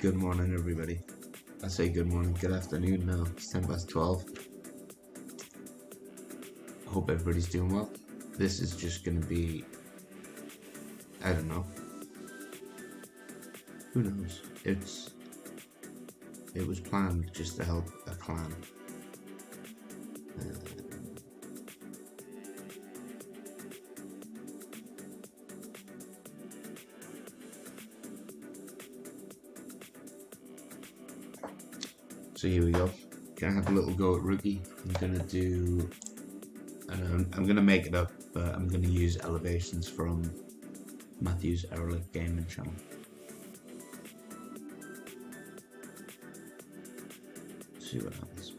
Good morning, everybody. I say good morning, good afternoon now. It's 10 past 12. Hope everybody's doing well. This is just going to be, I don't know. Who knows? It was planned just to help a clan. So here we go. Gonna have a little go at Rookie. I'm gonna do, I'm gonna make it up, but I'm gonna use elevations from Matthew's Ehrlich gaming channel. See what happens.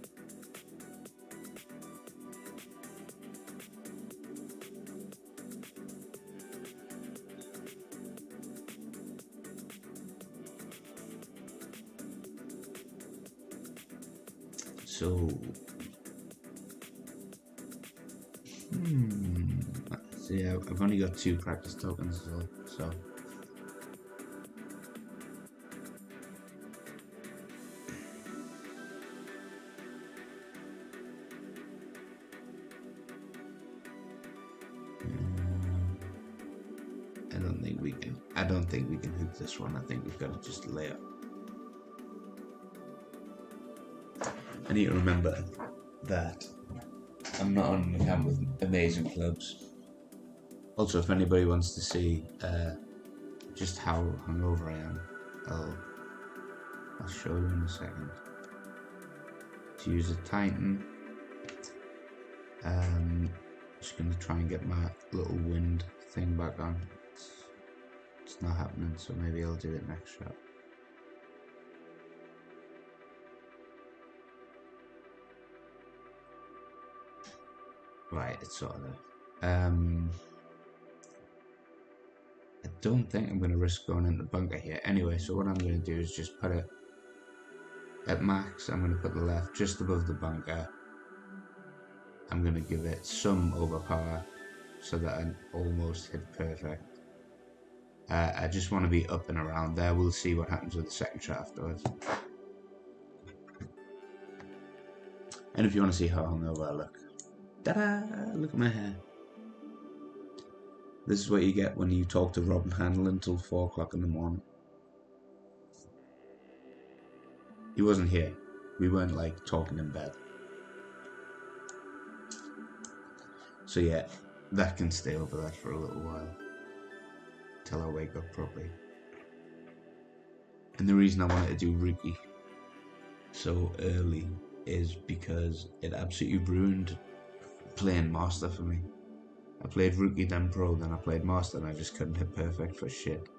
So, see, I've only got 2 practice tokens as well, so. I don't think we can hoop this one. I think we've got to just lay up. I need to remember that I'm not on an account with amazing clubs. Also, if anybody wants to see just how hungover I am, I'll show you in a second. To use a Titan, just gonna try and get my little wind thing back on. It's not happening, so maybe I'll do it next shot. Right, it's sort of there. I don't think I'm going to risk going in the bunker here. Anyway, so what I'm going to do is just put it at max. I'm going to put the left just above the bunker. I'm going to give it some overpower so that I almost hit perfect. I just want to be up and around there. We'll see what happens with the second shot afterwards. And if you want to see how hungover I look, ta-da! Look at my hair. This is what you get when you talk to Robin Handel until 4 o'clock in the morning. He wasn't here. We weren't like talking in bed. So yeah, that can stay over there for a little while. Till I wake up properly. And the reason I wanted to do Rookie so early is because it absolutely ruined playing Master for me. I played Rookie, then Pro, then I played Master, and I just couldn't hit perfect for shit.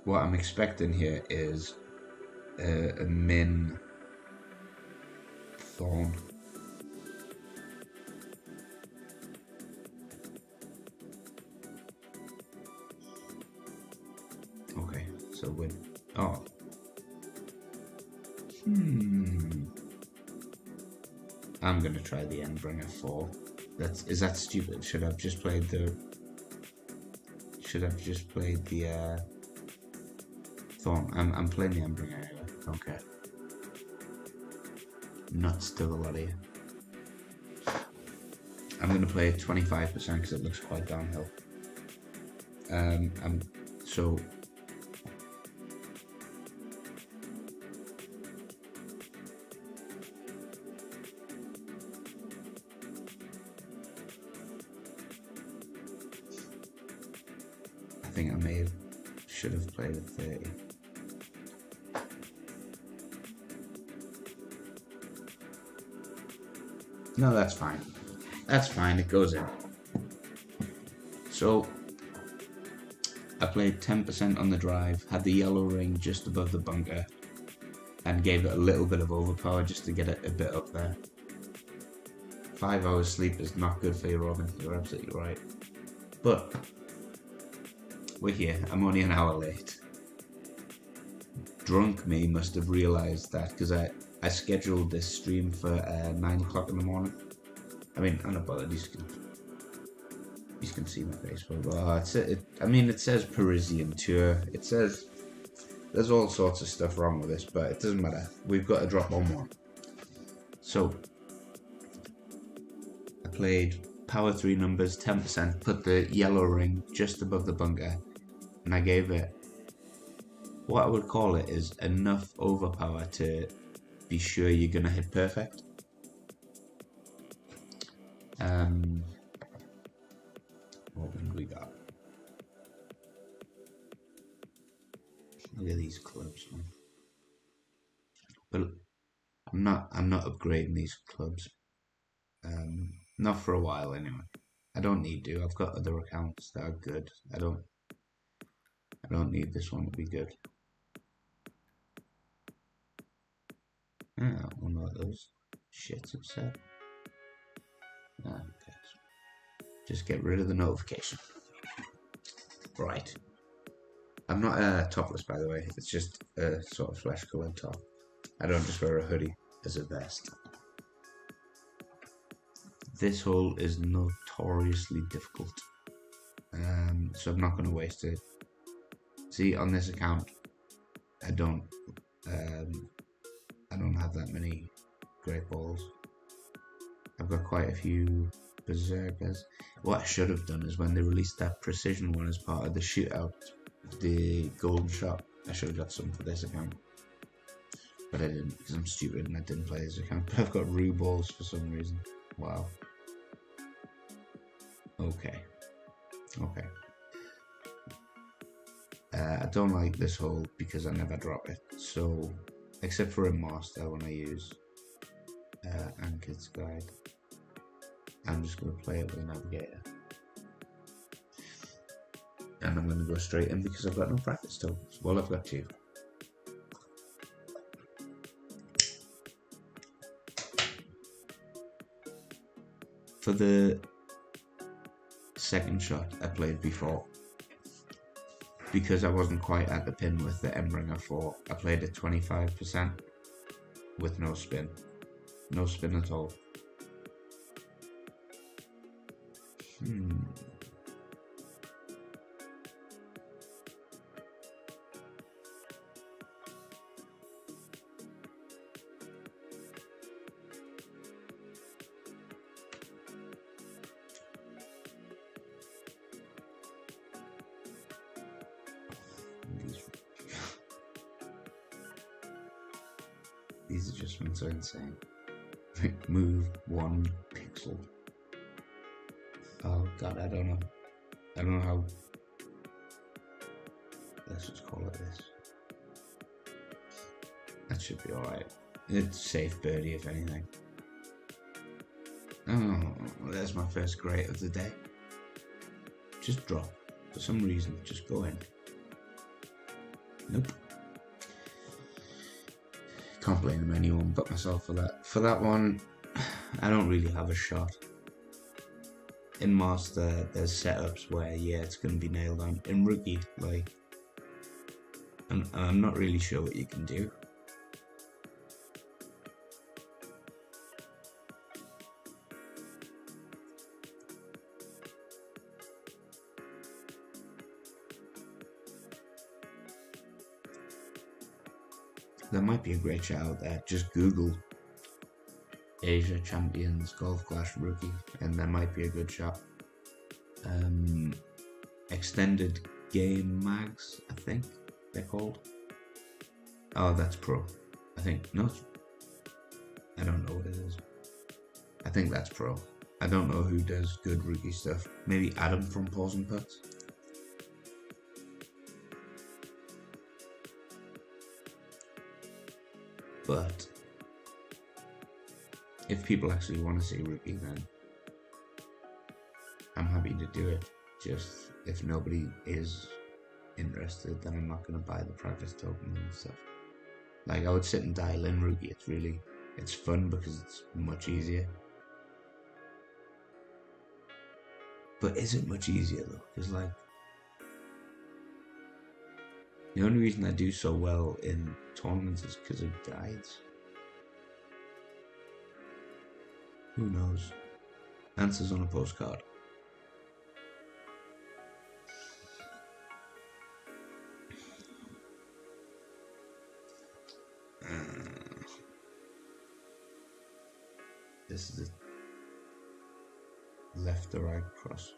What I'm expecting here is a min Thorn. Okay, so win. Oh. I'm gonna try the Endbringer 4. Is that stupid? Should have just played the Thorn. I'm playing the Endbringer anyway. Okay. Nuts to the lot here. I'm gonna play it 25% because it looks quite downhill. So I think I should have played at 30. No, that's fine. That's fine, it goes in. So, I played 10% on the drive, had the yellow ring just above the bunker, and gave it a little bit of overpower just to get it a bit up there. 5 hours sleep is not good for you, Robin. You're absolutely right. But, we're here. I'm only an hour late. Drunk me must have realised that, because I I scheduled this stream for 9 o'clock in the morning. I mean, I'm not bothered, you can You can see my Facebook. Oh, I mean, it says Parisian Tour. It says there's all sorts of stuff wrong with this, but it doesn't matter. We've got to drop on one. So I played power 3 numbers, 10%, put the yellow ring just above the bunker, and I gave it what I would call it is enough overpower to be sure you're gonna hit perfect. What wind we got? Look at these clubs, man. But I'm not upgrading these clubs. Not for a while anyway. I don't need to. I've got other accounts that are good. I don't need this one to be good. Yeah, one of those shits upset. Okay. Just get rid of the notification. Right. I'm not topless, by the way. It's just a sort of flesh coloured top. I don't just wear a hoodie as a vest. This hole is notoriously difficult, so I'm not going to waste it. See, on this account, I don't have that many great balls. I've got quite a few berserkers. What I should have done is when they released that precision one as part of the shootout, the golden shot, I should have got some for this account. But I didn't because I'm stupid and I didn't play this account. But I've got Rue balls for some reason. Wow. Okay. I don't like this hole because I never drop it. So, except for a master when I use Anchor's Guide, I'm just going to play it with a navigator. And I'm going to go straight in because I've got no practice tokens. Well, I've got 2. For the second shot I played before, because I wasn't quite at the pin with the Embringer 4, I played at 25% with no spin. No spin at all. These adjustments are insane. Move 1 pixel. Oh god, I don't know how. Let's just call it this. That should be alright. It's safe birdie if anything. Oh, there's my first great of the day. Just drop. For some reason, just go in. Nope. Can't blame anyone but myself for that. For that one, I don't really have a shot. In Master, there's setups where, yeah, it's going to be nailed on. In Rookie, like, I'm not really sure what you can do. There might be a great shot out there. Just Google Asia Champions Golf Clash Rookie and there might be a good shot. Extended Game Mags, I think they're called. Oh, that's Pro. I think. No, I don't know what it is. I think that's Pro. I don't know who does good rookie stuff. Maybe Adam from Paws and Putts. But if people actually want to see rookie, then I'm happy to do it. Just if nobody is interested, then I'm not going to buy the practice tokens and stuff. Like, I would sit and dial in rookie. It's fun because it's much easier. But is it much easier though? Because like, the only reason I do so well in tournaments is because of guides. Who knows? Answers on a postcard. this is the left to right cross.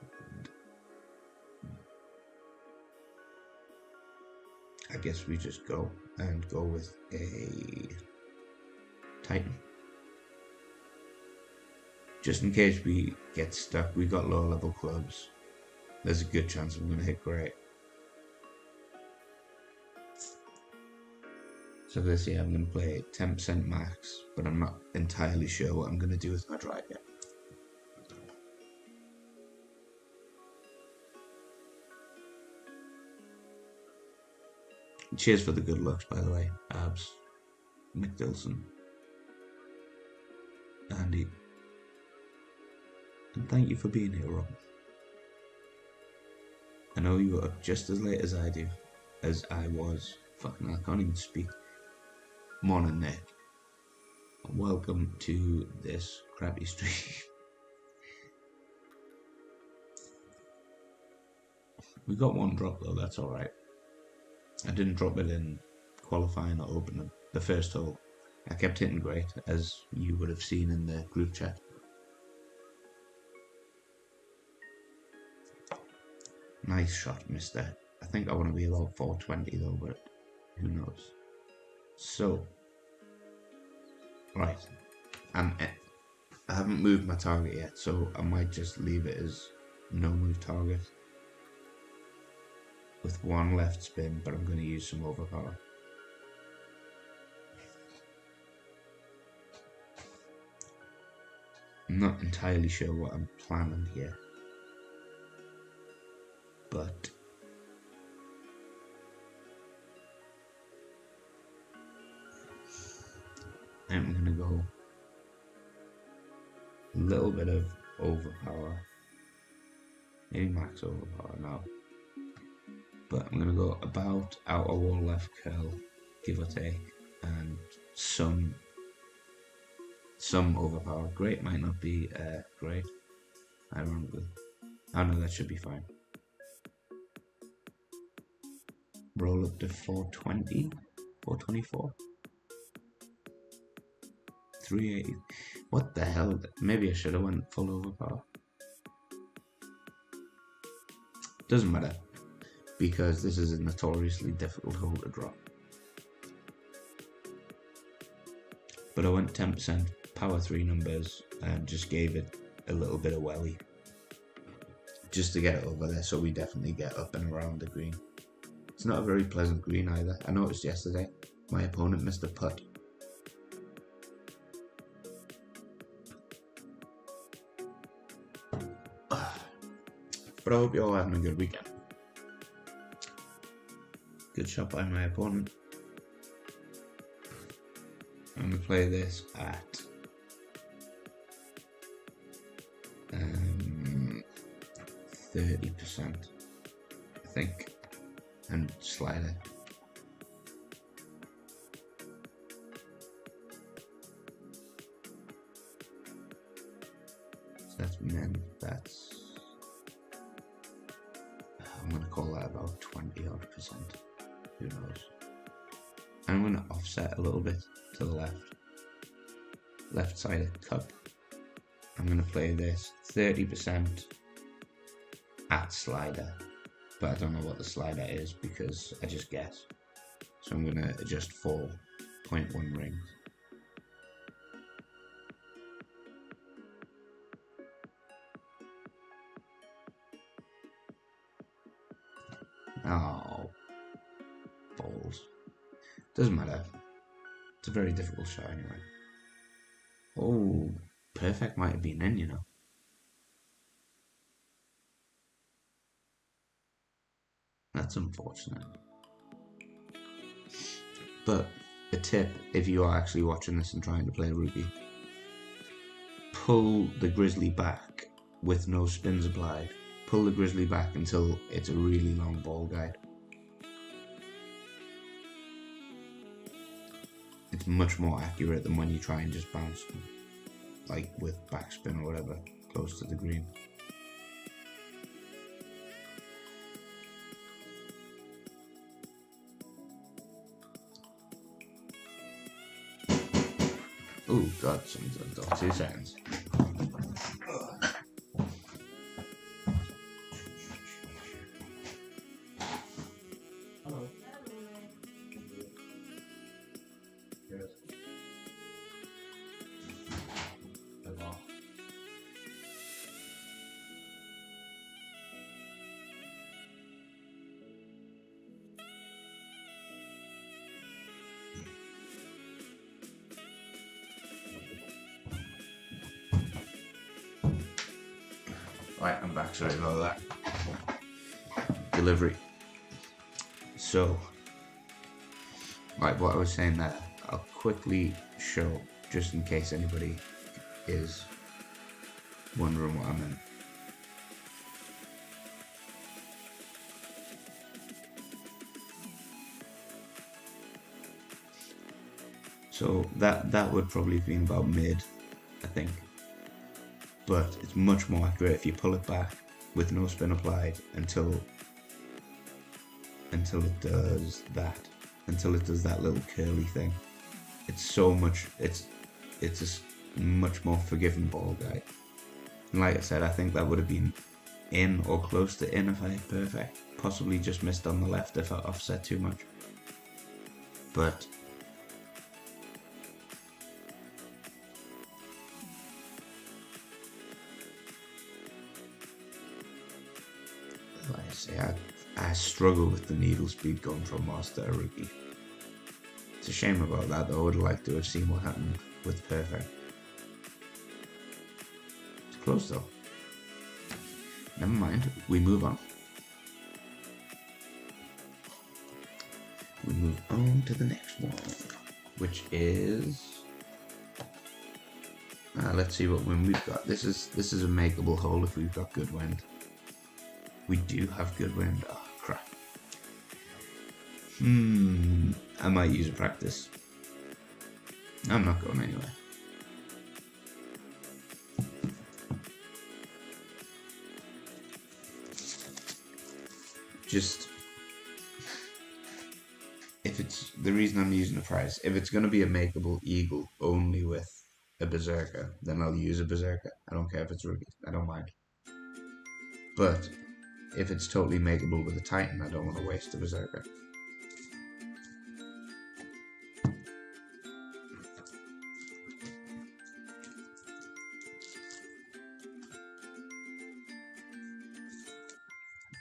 I guess we just go with a Titan. Just in case we get stuck, we got low level clubs. There's a good chance I'm going to hit great. So this year I'm going to play 10% max, but I'm not entirely sure what I'm going to do with my drive yet. Cheers for the good looks, by the way. Abs, McDilson, Andy. And thank you for being here, Rob. I know you were up just as late as I was. Fucking I can't even speak. Morning, Nick. Welcome to this crappy stream. We got one drop though, that's alright. I didn't drop it in qualifying or opening the first hole. I kept hitting great, as you would have seen in the group chat. Nice shot, mister. I think I want to be about 420 though, but who knows. So, right. I haven't moved my target yet, so I might just leave it as no move target. With one left spin, but I'm going to use some overpower. I'm not entirely sure what I'm planning here, but I'm going to go a little bit of overpower, maybe max overpower now, but I'm going to go about outer wall left curl, give or take, and some overpower. Great might not be great, ironically. I know that should be fine. Roll up to 420, 424, 380. What the hell? Maybe I should have went full overpower. Doesn't matter, because this is a notoriously difficult hole to drop. But I went 10% power 3 numbers and just gave it a little bit of welly just to get it over there, so we definitely get up and around the green. It's not a very pleasant green either. I noticed yesterday my opponent missed a putt. But I hope you're all having a good weekend. Good shot by my opponent. I'm going to play this at 30%, I think, and slide it. So that's min, that's, I'm going to call that about 20 odd %. Who knows? I'm going to offset a little bit to the left side of the cup. I'm going to play this 30% at slider, but I don't know what the slider is because I just guess. So I'm going to adjust 4.1 rings. Oh, balls. Doesn't matter. It's a very difficult shot anyway. Oh, perfect might have been in, you know. That's unfortunate. But a tip, if you are actually watching this and trying to play rookie, pull the grizzly back with no spins applied. Pull the grizzly back until it's a really long ball guide. It's much more accurate than when you try and just bounce them, like with backspin or whatever, close to the green. Oh god, someone's on door. 2 seconds. Hello. Yes. Hello. Right, I'm back. Sorry about that. Delivery. So, like what I was saying there, I'll quickly show, just in case anybody is wondering what I meant. So that would probably have been about mid, I think. But it's much more accurate if you pull it back with no spin applied until it does that. Until it does that little curly thing. It's so much, it's a much more forgiving ball guide. And like I said, I think that would have been in or close to in if I hit perfect. Possibly just missed on the left if I offset too much. But like I say, I struggle with the needle speed going from master to rookie. It's a shame about that though. I would have liked to have seen what happened with perfect. It's close though. Never mind, we move on. We move on to the next one, which is let's see what wind we've got. This is a makeable hole if we've got good wind. We do have good wind. Oh crap. I might use a practice. I'm not going anywhere. Just if it's the reason I'm using a prize, if it's going to be a makeable eagle only with a berserker, then I'll use a berserker. I don't care if it's rookie, I don't mind. But if it's totally makeable with a titan, I don't want to waste a berserker.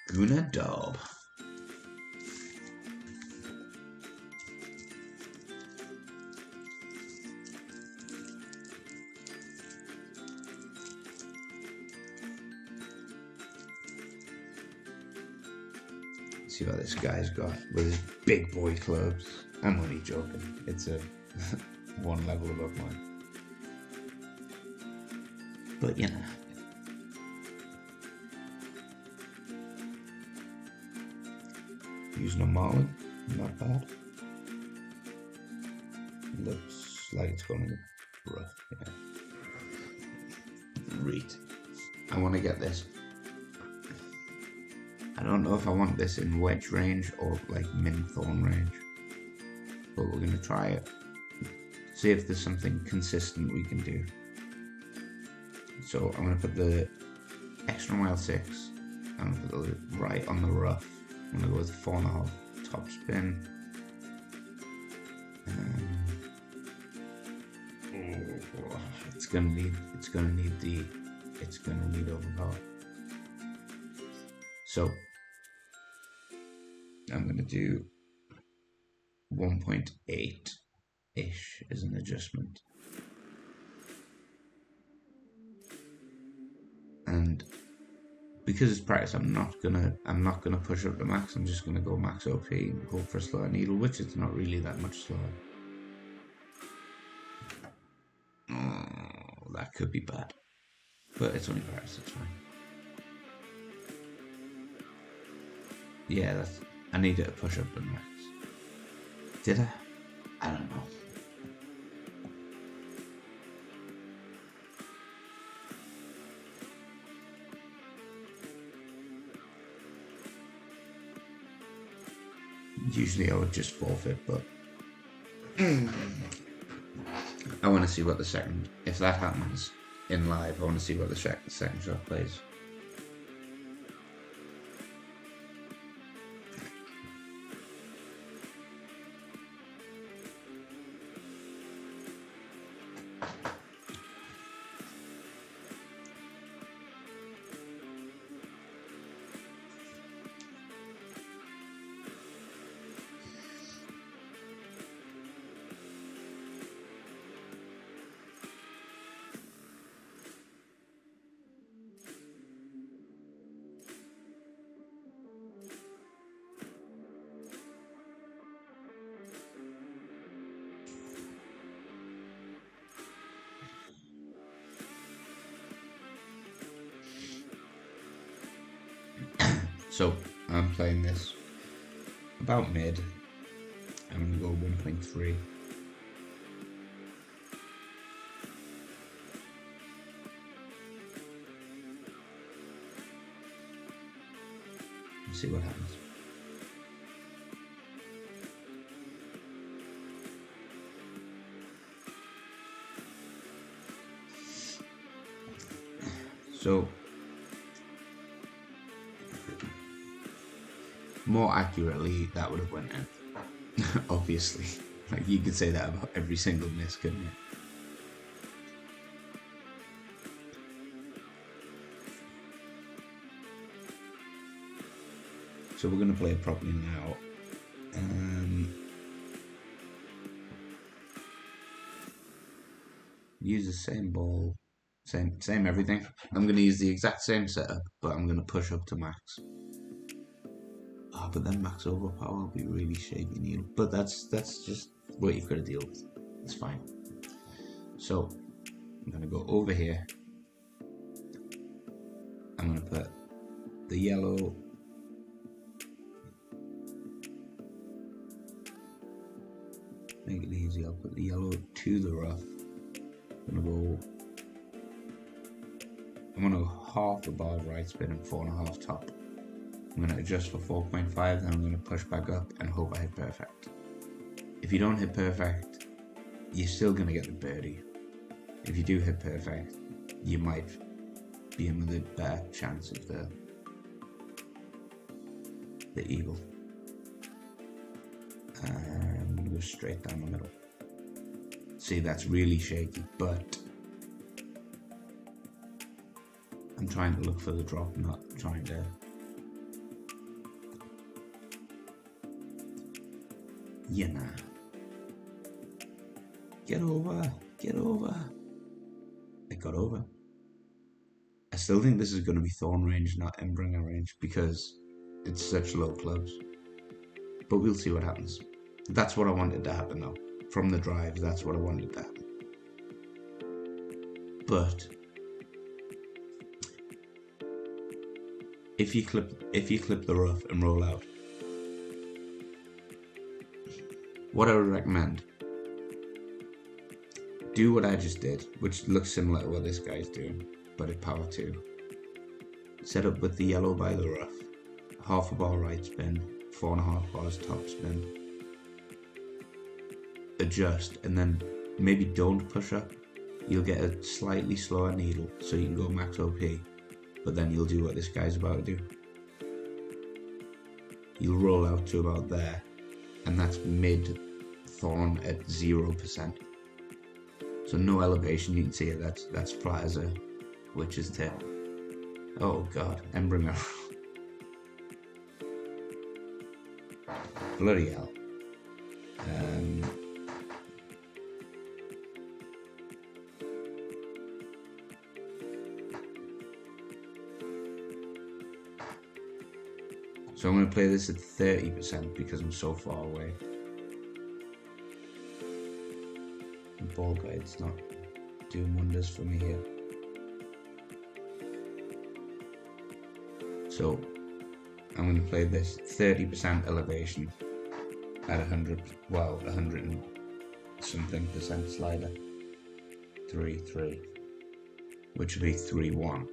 Guna Daub. See what this guy's got with his big boy clubs. I'm only joking. It's a one level above mine. But you know. Using a Marlin, not bad. Looks like it's going to be rough, yeah. Reet. I want to get this. I don't know if I want this in wedge range or like min thorn range. But we're going to try it. See if there's something consistent we can do. So I'm going to put the extra mile 6. I'm going to put it right on the rough. I'm going to go with 4.5 top spin. It's going to need overpower. So I'm going to do 1.8-ish as an adjustment. And because it's practice, I'm not gonna push up the max. I'm just gonna go max OP and hope for a slower needle, which is not really that much slower. Oh, that could be bad, but it's only practice. It's fine. Yeah, I needed to push up the max. Did I? I don't know. Usually I would just forfeit, but I want to see what the second, if that happens in live, I want to see what the second shot plays. So I'm playing this about mid. I'm going to go 1.3. See what happens. So more accurately, that would have went in. Obviously, like you could say that about every single miss, couldn't you? So we're going to play it properly now. Use the same ball, same everything. I'm going to use the exact same setup, but I'm going to push up to max. Oh, but then max overpower will be really shaky, Neil. But that's just what you've got to deal with. It's fine. So I'm going to go over here. I'm going to put the yellow make it easy. I'll put the yellow to the rough. I'm going to go half a bar of right spin and 4.5 top. I'm going to adjust for 4.5, then I'm going to push back up and hope I hit perfect. If you don't hit perfect, you're still going to get the birdie. If you do hit perfect, you might be in with a better chance of the eagle. And go straight down the middle. See, that's really shaky, but I'm trying to look for the drop, not trying to get over. It got over. I still think this is going to be thorn range, not Endbringer range, because it's such low clubs. But we'll see what happens. That's what I wanted to happen though. From the drive, that's what I wanted to happen. But if you clip the rough and roll out, what I would recommend, do what I just did, which looks similar to what this guy's doing, but at power 2. Set up with the yellow by the rough, half a bar right spin, 4.5 bars top spin, adjust, and then maybe don't push up. You'll get a slightly slower needle, so you can go max OP, but then you'll do what this guy's about to do. You'll roll out to about there, and that's mid thorn at 0%. So no elevation, you can see it, that's flat as a witch's tail. Oh god, Endbringer. Bloody hell. So I'm going to play this at 30% because I'm so far away. The ball guide's not doing wonders for me here. So I'm going to play this 30% elevation at 100 and something percent slider. 3-3, which would be 3-1.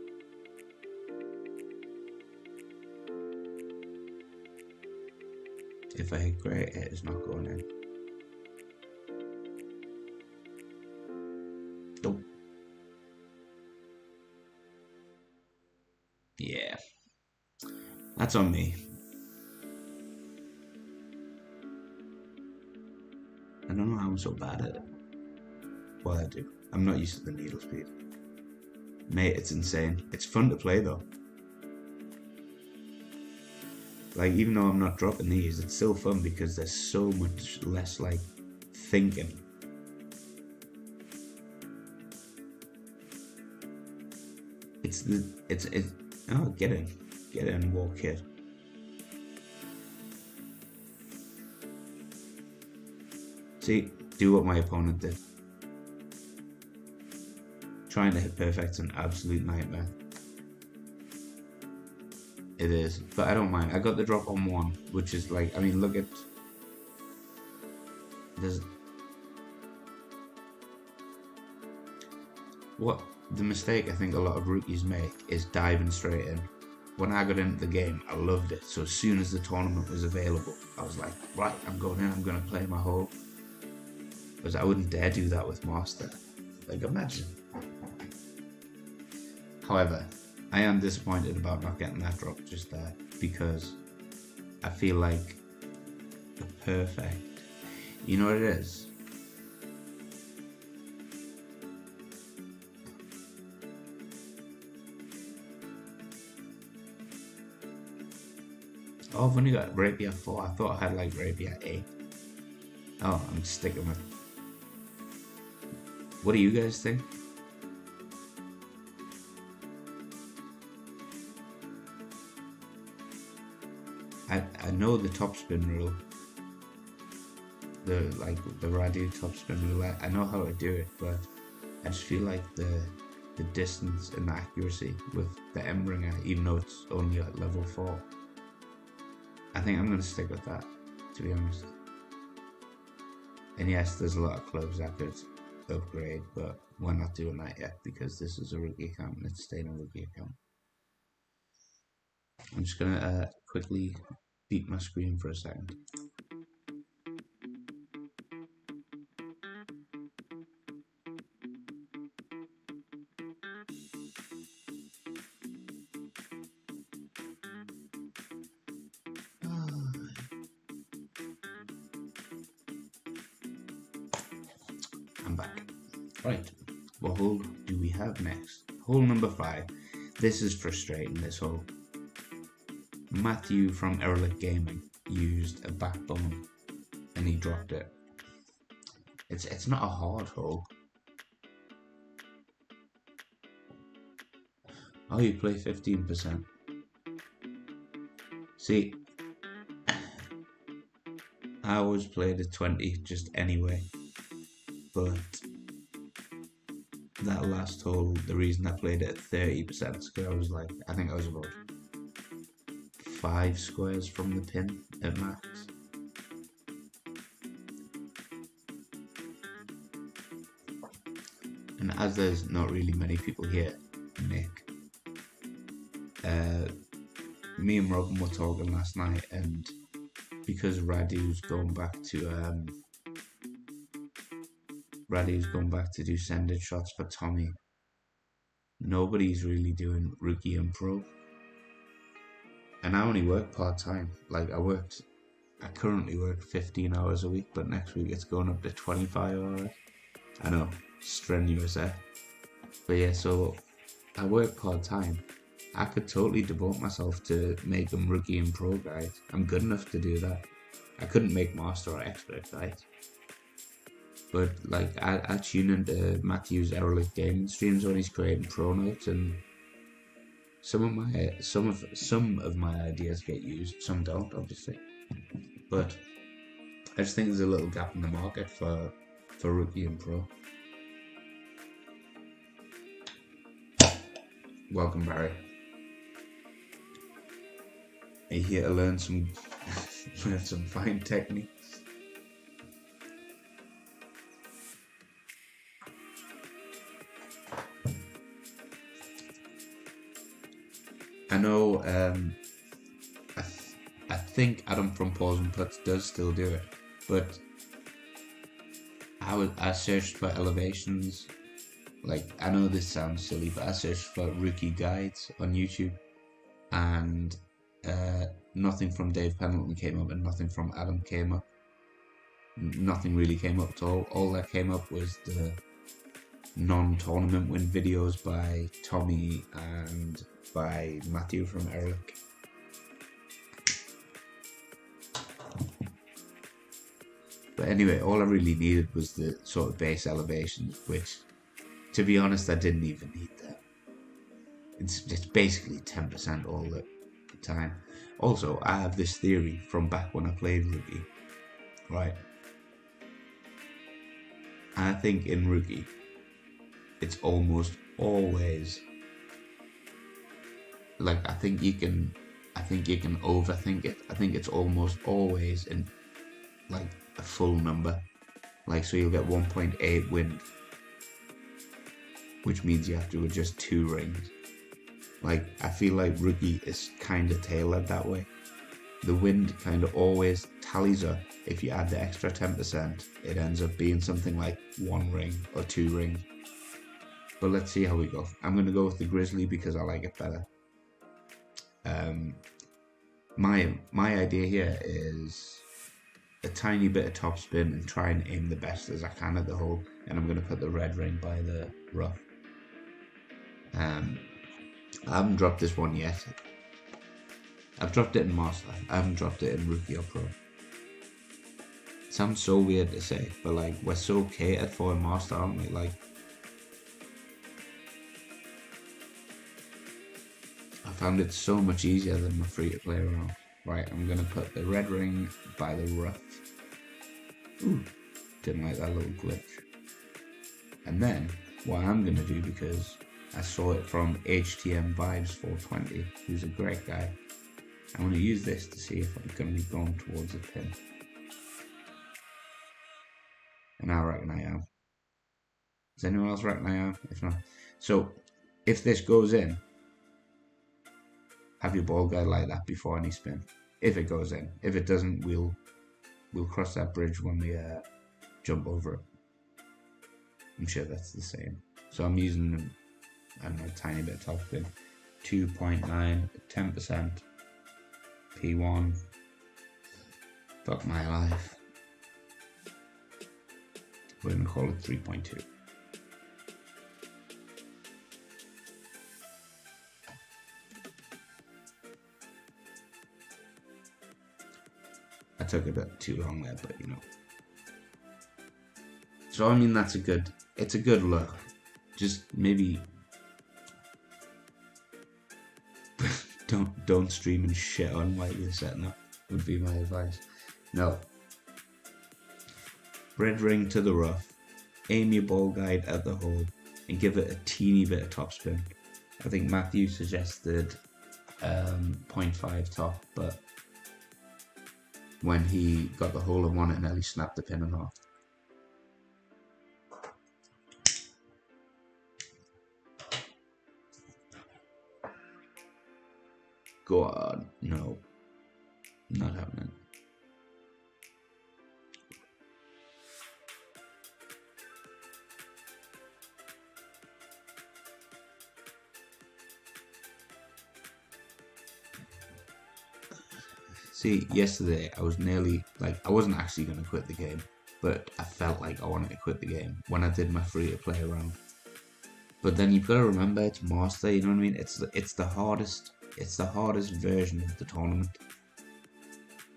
If I hit great, it is not going in. Dope. Yeah. That's on me. I don't know how I'm so bad at it. Well, I do. I'm not used to the needle speed. Mate, it's insane. It's fun to play though. Like, even though I'm not dropping these, it's still fun because there's so much less, like, thinking. Oh, get in, walk, kid. See, do what my opponent did. Trying to hit perfect's an absolute nightmare. It is, but I don't mind. I got the drop on 1, which is like, I mean, look at... There's... What the mistake I think a lot of rookies make is diving straight in. When I got into the game, I loved it. So as soon as the tournament was available, I was like, right, I'm going in, I'm going to play my whole. Because I wouldn't dare do that with Master. Like, imagine. However, I am disappointed about not getting that drop just there, because I feel like the perfect, you know what it is? Oh, I've only got Rapier 4. I thought I had like Rapier 8. Oh, I'm sticking with. What do you guys think? I know the topspin rule. The Radu topspin rule. I know how to do it, but I just feel like the distance and the accuracy with the Embringer, even though it's only at level 4. I think I'm gonna stick with that, to be honest. And yes, there's a lot of clubs I could upgrade, but we're not doing that yet because this is a rookie account and it's staying a rookie account. I'm just gonna quickly beat my screen for a second. I'm back. Right, what hole do we have next? Hole number 5. This is frustrating, this hole. Matthew from Erlich Gaming used a backbone and he dropped it. It's not a hard hole. Oh, you play 15%. See, I always played at 20 just anyway, but that last hole, the reason I played it at 30% is because I was like, I think I was about 5 squares from the pin at max. And as there's not really many people here, Nick, me and Robin were talking last night, and because Radu's going back to do sended shots for Tommy, nobody's really doing rookie and pro. And I only work part-time. Like, I currently work 15 hours a week, but next week it's going up to 25 hours. I know, strenuous, eh? But yeah, so I work part-time. I could totally devote myself to make them rookie and pro guides. I'm good enough to do that. I couldn't make master or expert guides. But like, I tune into Matthew's Erlich Gaming streams when he's creating pro notes, and some of my ideas get used, some don't, obviously. But I just think there's a little gap in the market for rookie and pro. Welcome, Barry. Are you here to learn some fine techniques? I know, I think Adam from Paws and Putts does still do it, but I searched for elevations like, I know this sounds silly, but I searched for rookie guides on YouTube, and nothing from Dave Pendleton came up, and nothing from Adam came up. Nothing really came up at all. All that came up was the non-tournament win videos by Tommy and by Matthew from Eric. But anyway, all I really needed was the sort of base elevations, which, to be honest, I didn't even need that. It's basically 10% all the time. Also, I have this theory from back when I played Rookie, right? I think in Rookie, it's almost always, like, I think you can overthink it. I think it's almost always in, like, a full number. Like, so you'll get 1.8 wind, which means you have to adjust 2 rings. Like, I feel like Rookie is kind of tailored that way. The wind kind of always tallies up. If you add the extra 10%, it ends up being something like 1 ring or 2 rings. But let's see how we go. I'm going to go with the Grizzly because I like it better. My idea here is a tiny bit of topspin and try and aim the best as I can at the hole. And I'm going to put the red ring by the rough. I haven't dropped this one yet. I've dropped it in Master. I haven't dropped it in Rookie or Pro. It sounds so weird to say, but like, we're so catered for a Master, aren't we? Like, I found it so much easier than my free-to-play round. Right, I'm gonna put the red ring by the rough. Ooh, didn't like that little glitch. And then, what I'm gonna do, because I saw it from HTM Vibes 420, who's a great guy, I'm going to use this to see if I'm going to be going towards a pin. And I reckon I am. Does anyone else reckon I am? If not. So, if this goes in, have your ball guide like that before any spin. If it goes in. If it doesn't, we'll cross that bridge when we jump over it. I'm sure that's the same. So I'm using, I don't know, a tiny bit of topspin. 2.9, 10%. P1. Fuck my life. We're gonna call it 3.2. I took a bit too long there, but you know. So I mean, it's a good look. Just maybe don't stream and shit on while you're setting up, would be my advice. No. Red ring to the rough, aim your ball guide at the hole, and give it a teeny bit of topspin. I think Matthew suggested 0.5 top, but when he got the hole in one, it nearly snapped the pin in half. Go on. No. Not happening. See, yesterday I was nearly, like, I wasn't actually going to quit the game, but I felt like I wanted to quit the game when I did my free-to-play round. But then you've got to remember, it's Master, you know what I mean? It's the hardest version of the tournament.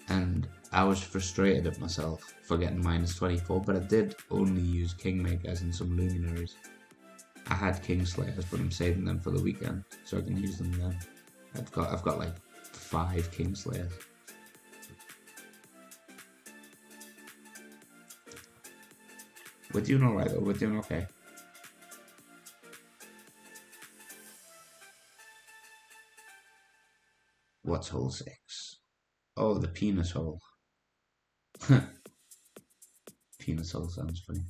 And I was frustrated at myself for getting -24, but I did only use Kingmakers and some Luminaries. I had Kingslayers, but I'm saving them for the weekend, so I can use them then. I've got like 5 Kingslayers. We're doing alright though, we're doing okay. What's hole 6? Oh, the penis hole. Penis hole sounds funny.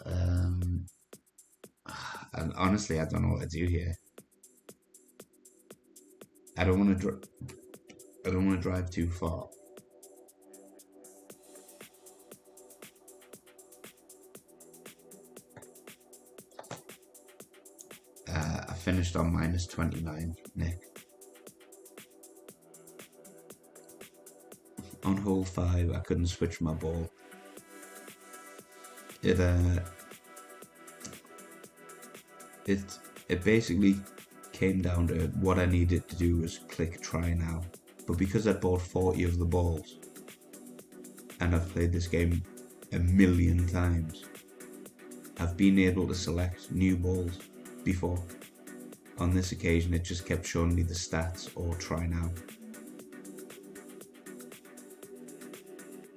And honestly, I don't know what to do here. I don't want to drive too far. finished on minus 29, Nick. On hole 5, I couldn't switch my ball. It basically came down to what I needed to do was click try now. But because I bought 40 of the balls, and I've played this game a million times, I've been able to select new balls before. On this occasion, it just kept showing me the stats or try now.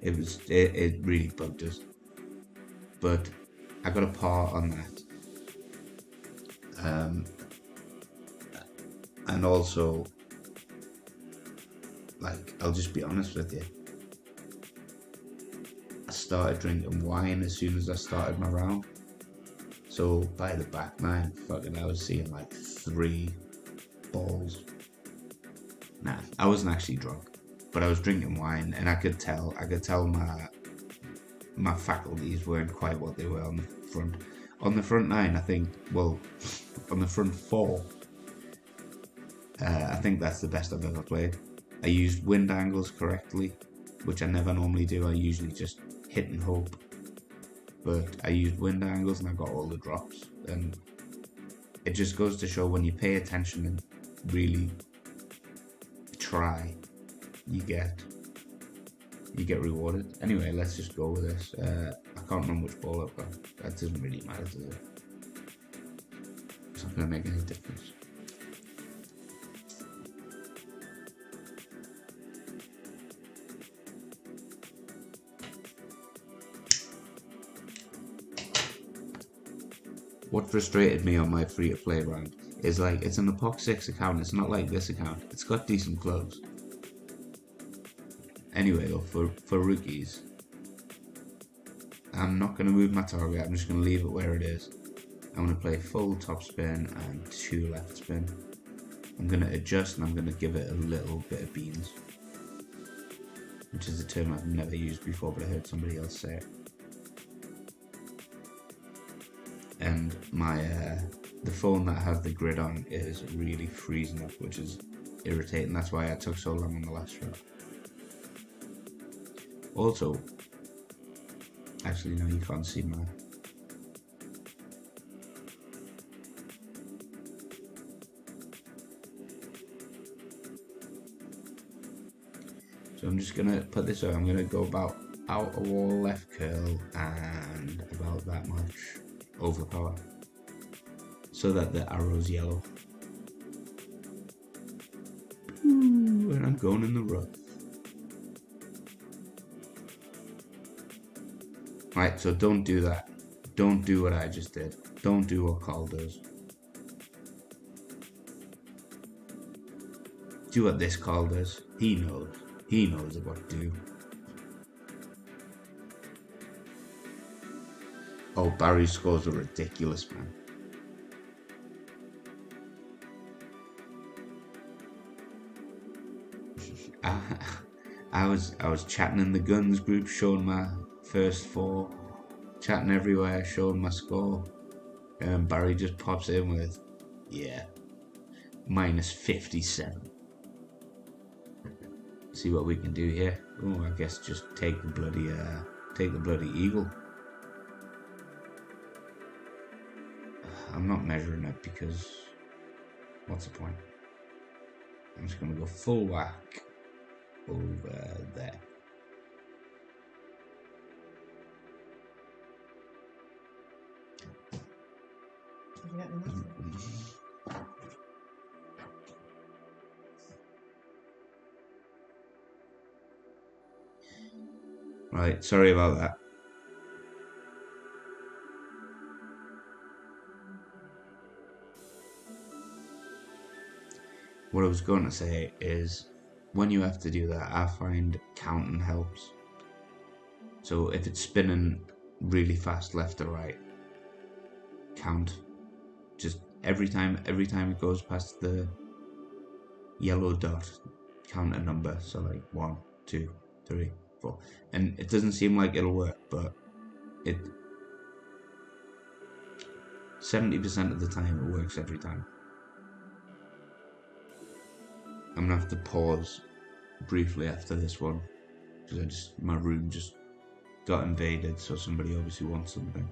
It really bugged us. But I got a par on that. And also, like, I'll just be honest with you, I started drinking wine as soon as I started my round. So by the back nine, I was seeing like 3 balls. Nah, I wasn't actually drunk, but I was drinking wine, and I could tell my faculties weren't quite what they were on the front. On the front 9, I think, well, on the front 4, I think that's the best I've ever played. I used wind angles correctly, which I never normally do. I usually just hit and hope. But I used wind angles and I got all the drops. And it just goes to show, when you pay attention and really try, you get rewarded. Anyway, let's just go with this. I can't remember which ball I've got. That doesn't really matter, does it? It's not going to make any difference. What frustrated me on my free-to-play round is, like, it's an Epoch 6 account. It's not like this account. It's got decent clubs. Anyway, though, for rookies, I'm not going to move my target. I'm just going to leave it where it is. I'm going to play full top spin and 2 left spin. I'm going to adjust, and I'm going to give it a little bit of beans, which is a term I've never used before, but I heard somebody else say it. And my the phone that has the grid on is really freezing up, which is irritating. That's why I took so long on the last round. Also, actually no, you can't see my... So I'm just gonna put this out. I'm gonna go about out a wall left curl and about that much overpower, so that the arrow's yellow. Ooh, and I'm going in the rough. Right, so don't do that. Don't do what I just did. Don't do what Carl does. Do what this Carl does. He knows. He knows what to do. Oh, Barry's scores are ridiculous, man. I was chatting in the guns group, showing my first 4, chatting everywhere, showing my score, and Barry just pops in with, yeah, minus 57. See what we can do here. Oh, I guess just take the bloody eagle. I'm not measuring it because what's the point? I'm just gonna go full whack over there. Right, sorry about that. What I was going to say is, when you have to do that, I find counting helps. So if it's spinning really fast left or right, count. Just every time it goes past the yellow dot, count a number. So like 1, 2, 3, 4. And it doesn't seem like it'll work, but 70% of the time it works every time. I'm gonna have to pause briefly after this one because my room just got invaded, so somebody obviously wants something.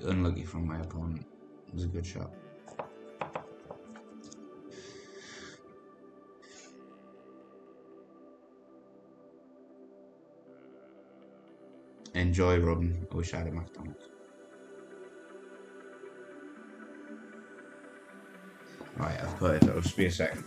Unlucky from my opponent. It was a good shot. Enjoy, Robin. I wish I had a McDonald's. Right, I've put it. It'll just be a second.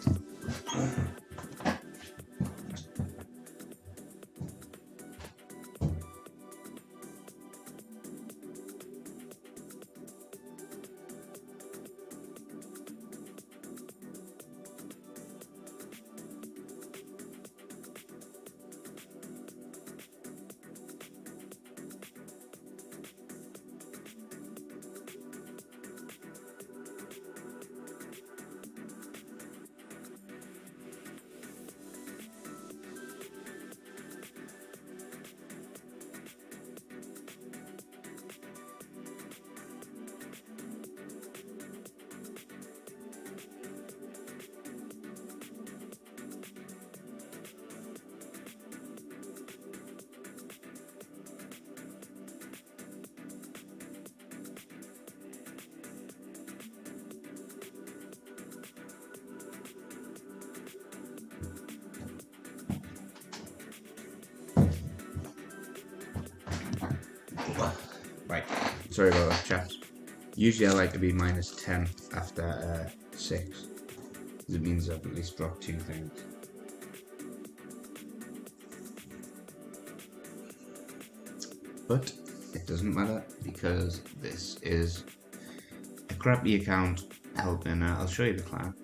Right, sorry about that, chaps. Usually I like to be minus 10 after 6. It means I've at least dropped 2 things. But it doesn't matter because this is a crappy account helping. I'll show you the clan.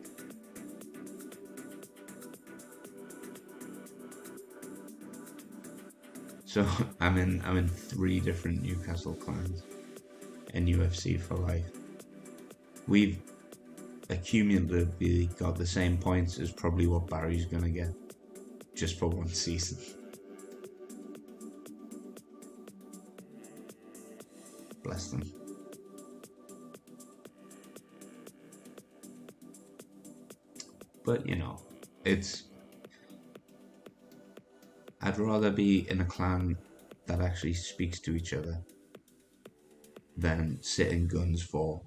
So I'm in 3 different Newcastle clans in UFC for life. We've accumulatively got the same points as probably what Barry's gonna get just for 1 season. Bless them. But you know, I'd rather be in a clan that actually speaks to each other than sit in Guns 4,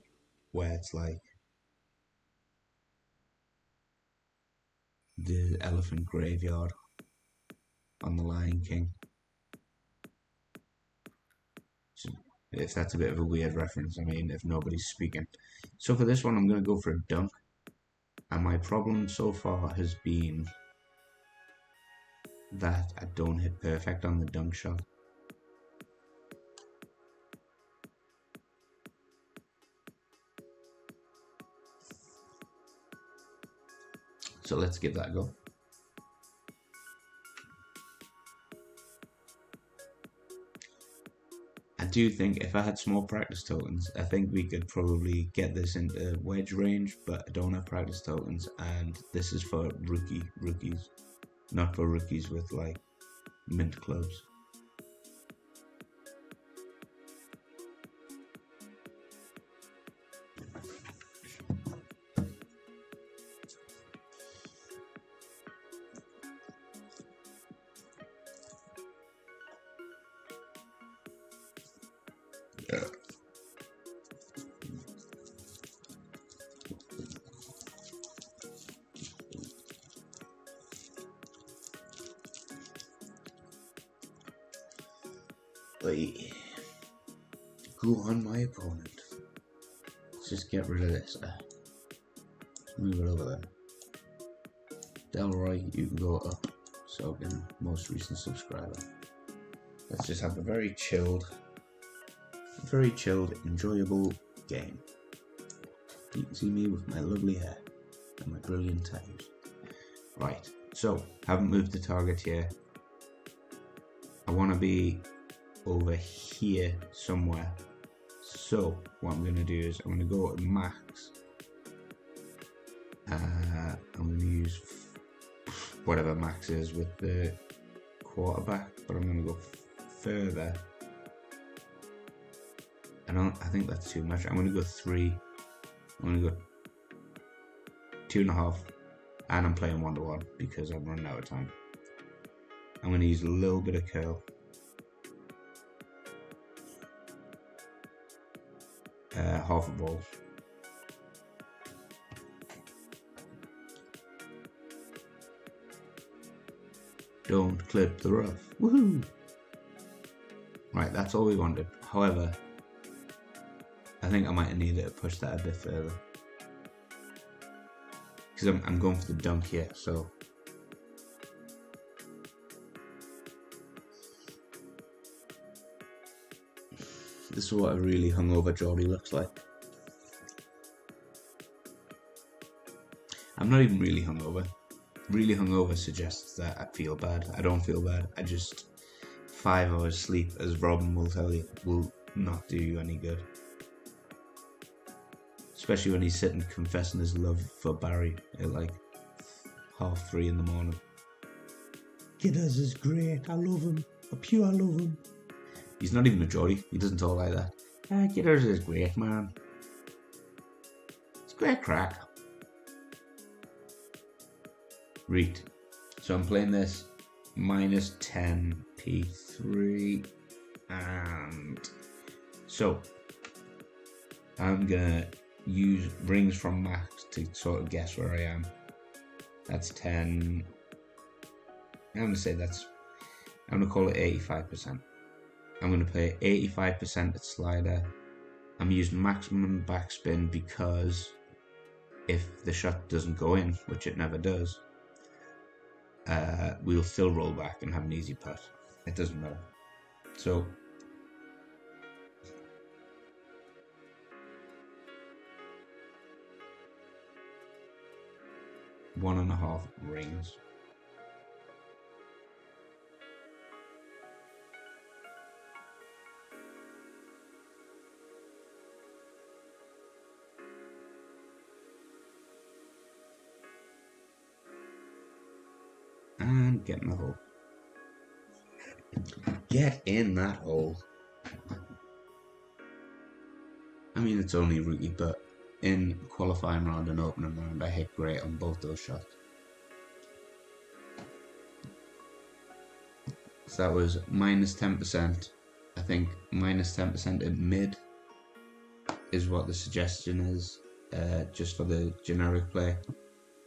where it's like the elephant graveyard on the Lion King. So if that's a bit of a weird reference, I mean, if nobody's speaking. So for this one, I'm going to go for a dunk. And my problem so far has been that I don't hit perfect on the dunk shot. So let's give that a go. I do think if I had small practice tokens, I think we could probably get this into wedge range, but I don't have practice tokens, and this is for rookies, not for rookies with like mint clubs. Wait. Go on, my opponent. Let's just get rid of this. Move it over there. Delroy, you can go up. So again, most recent subscriber. Let's just have a very chilled, enjoyable game. You can see me with my lovely hair and my brilliant tattoos. Right, so haven't moved the target here. I want to be over here somewhere. So what I'm going to do is I'm going to go to max. I'm going to use whatever max is with the quarterback, but I'm going to go further. I think that's too much. I'm going to go 3. I'm going to go 2.5, and I'm playing 1-1 because I'm running out of time. I'm going to use a little bit of curl. Half a ball. Don't clip the rough. Woohoo! Right, that's all we wanted. However, I think I might have needed to push that a bit further. Because I'm going for the dunk here, so... This is what a really hungover Geordie looks like. I'm not even really hungover. Really hungover suggests that I feel bad. I don't feel bad. I just 5 hours sleep, as Robin will tell you, will not do you any good. Especially when he's sitting confessing his love for Barry at like 3:30 in the morning. Gidders is great. I love him. I pure love him. He's not even a Geordie. He doesn't talk like that. Gidders is great, man. It's great crack. Read. So I'm playing this minus 10 P3, and so I'm gonna use rings from max to sort of guess where I am. That's 10. I'm gonna call it 85%. I'm gonna play 85% at slider. I'm using maximum backspin because if the shot doesn't go in, which it never does, we'll still roll back and have an easy putt. It doesn't matter. So one and a half rings. And get in the hole. Get in that hole. I mean, it's only rookie, but in qualifying round and opening round, I hit great on both those shots. So that was minus 10%. I think minus 10% at mid is what the suggestion is, just for the generic play.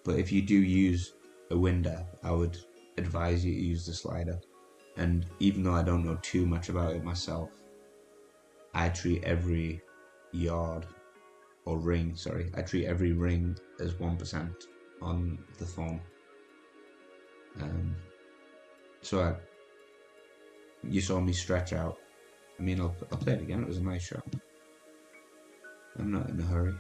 But if you do use a winder, I would advise you to use the slider. And even though I don't know too much about it myself, I treat every yard or ring, I treat every ring as 1% on the phone. So you saw me stretch out. I mean, I'll play it again. It was a nice shot. I'm not in a hurry.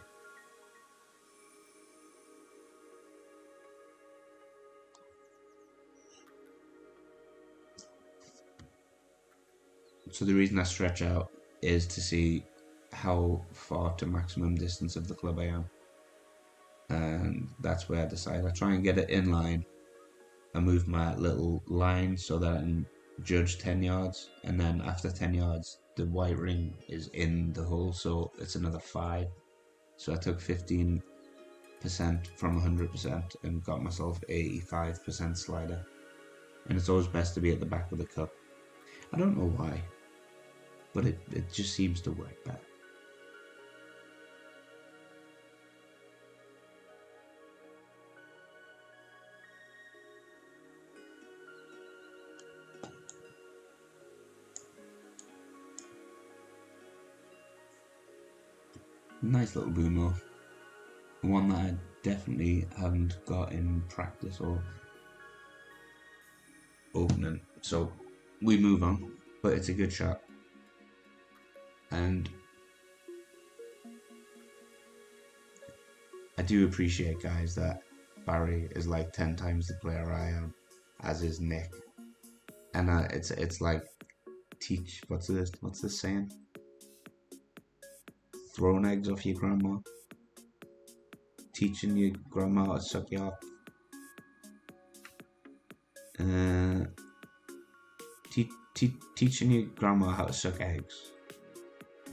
So the reason I stretch out is to see how far to maximum distance of the club I am. And that's where I decide. I try and get it in line. I move my little line so that I can judge 10 yards. And then after 10 yards, the white ring is in the hole. So it's another 5. So I took 15% from 100% and got myself 85% slider. And it's always best to be at the back of the cup. I don't know why, but it just seems to work better. Nice little boomer. One that I definitely haven't got in practice or opening. So we move on, but it's a good shot. And I do appreciate, guys, that Barry is like 10 times the player I am, as is Nick. And it's like teach, what's this saying? Throwing eggs off your grandma. Teaching your grandma how to suck you off. Teaching your grandma how to suck eggs.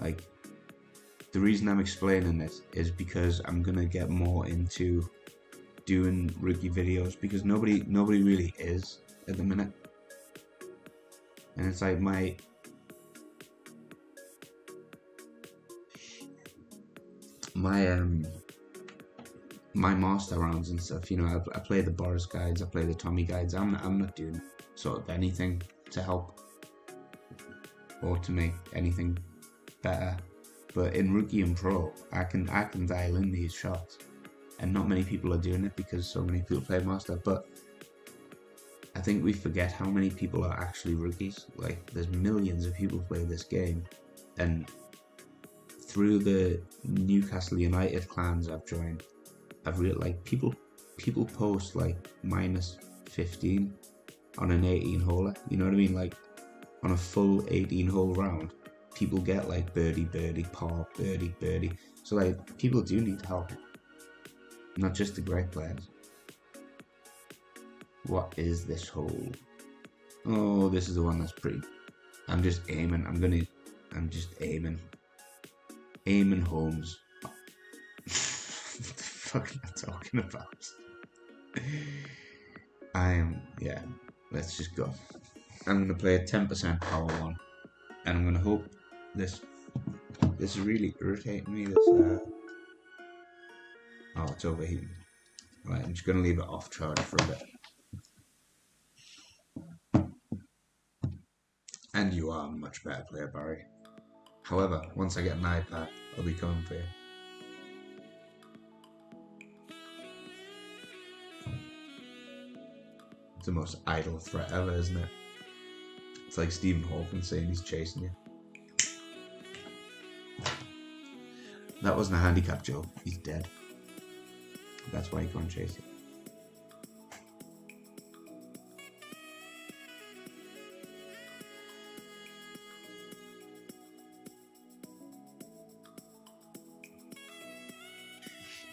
Like, the reason I'm explaining this is because I'm gonna get more into doing rookie videos because nobody really is at the minute. And it's like my master rounds and stuff, you know, I play the Boris guides, I play the Tommy guides. I'm not doing sort of anything to help or to make anything better. But in rookie and pro, I can dial in these shots, and not many people are doing it because so many people play master. But I think we forget how many people are actually rookies. Like, there's millions of people play this game, and through the Newcastle United clans I've joined, I've realized like people post like -15 on an 18-holer. You know what I mean? Like on a full 18-hole round, people get like birdie, birdie, par, birdie, birdie. So like people do need help, not just the great players. What is this hole? Oh, this is the one that's pretty. I'm just aiming. I'm just aiming. Aiming homes. What the fuck am I talking about? Yeah, let's just go. I'm gonna play a 10% power one, and I'm gonna hope this is really irritating me. Oh, it's overheating. Right, I'm just gonna leave it off charge for a bit. And you are a much better player, Barry. However, once I get an iPad, I'll be coming for you. It's the most idle threat ever, isn't it? It's like Stephen Hawking saying he's chasing you. That wasn't a handicap joke. He's dead. That's why he can't chase you.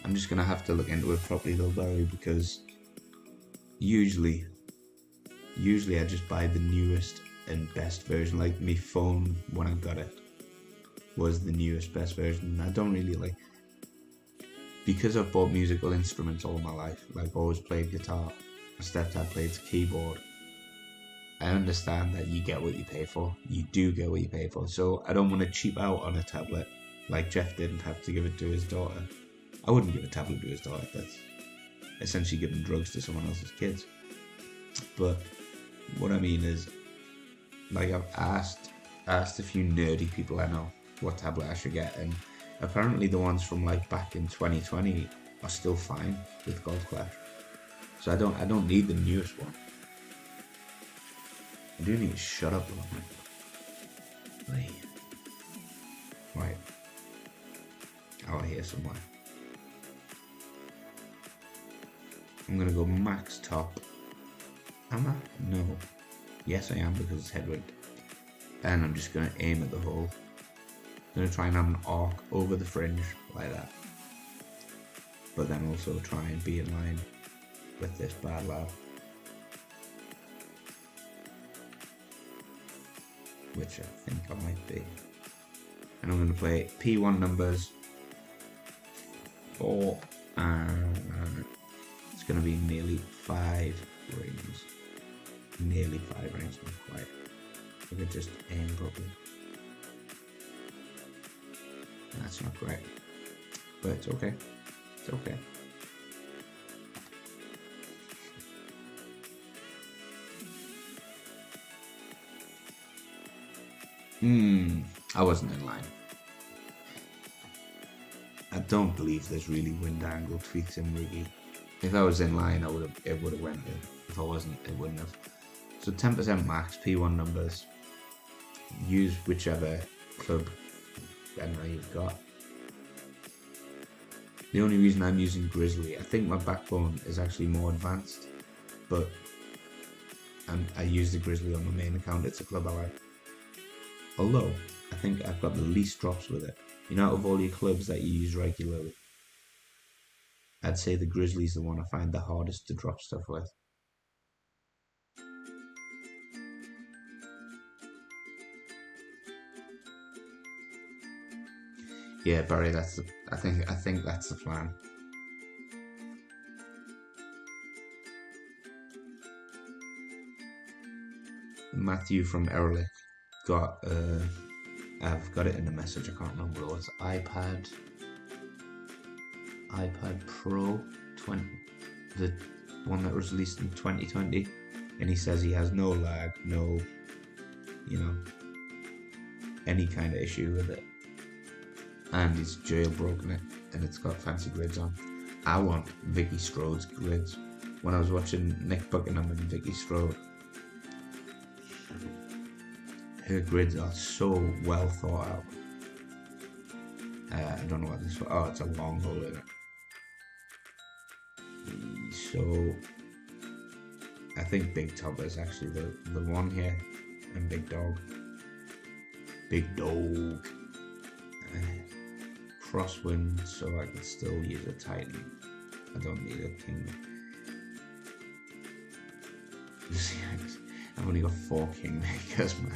I'm just gonna have to look into it properly though, Barry, because usually I just buy the newest and best version. Like my phone, when I got it, was the newest, best version. I don't really like, because I've bought musical instruments all my life. Like, always played guitar. My stepdad plays keyboard. I understand that you get what you pay for. You do get what you pay for. So I don't want to cheap out on a tablet like Jeff didn't have to give it to his daughter. I wouldn't give a tablet to his daughter. That's essentially giving drugs to someone else's kids. But what I mean is, like, I've asked a few nerdy people I know what tablet I should get, and apparently the ones from like back in 2020 are still fine with Golf Clash. So I don't need the newest one. I do need to shut up a little bit. Right. Oh, I hear somewhere. I'm gonna go max top. Am I? No. Yes, I am, because it's headwind. And I'm just gonna aim at the hole. I'm gonna try and have an arc over the fringe like that. But then also try and be in line with this bad lad. Which I think I might be. And I'm gonna play P1 numbers 4 and it's gonna be nearly 5 rings. Nearly 5 rings, not quite. I could just aim properly. That's not great, but it's okay. It's okay. I wasn't in line. I don't believe there's really wind angle tweaks in Rookie. If I was in line, it would have went in. If I wasn't, it wouldn't have. So 10% max, P1 numbers. Use whichever club anyway you've got. The only reason I'm using Grizzly, I think my backbone is actually more advanced, but I use the Grizzly on my main account. It's a club I like. Although, I think I've got the least drops with it. You know, out of all your clubs that you use regularly, I'd say the Grizzly's the one I find the hardest to drop stuff with. Yeah, Barry, I think that's the plan. Matthew from Erlich got I've got it in the message, I can't remember what it was. iPad Pro 20, the one that was released in 2020, and he says he has no lag, no, any kind of issue with it, and he's jailbroken it, and it's got fancy grids on. I want Vicky Strode's grids. When I was watching Nick Buckingham and Vicky Strode, her grids are so well thought out. I don't know what this. Oh, it's a long hole in it. So I think Big Top is actually the one here, and Big Dog. Crosswind, so I can still use a Titan. I don't need a Kingmaker. I've only got 4 Kingmakers, man.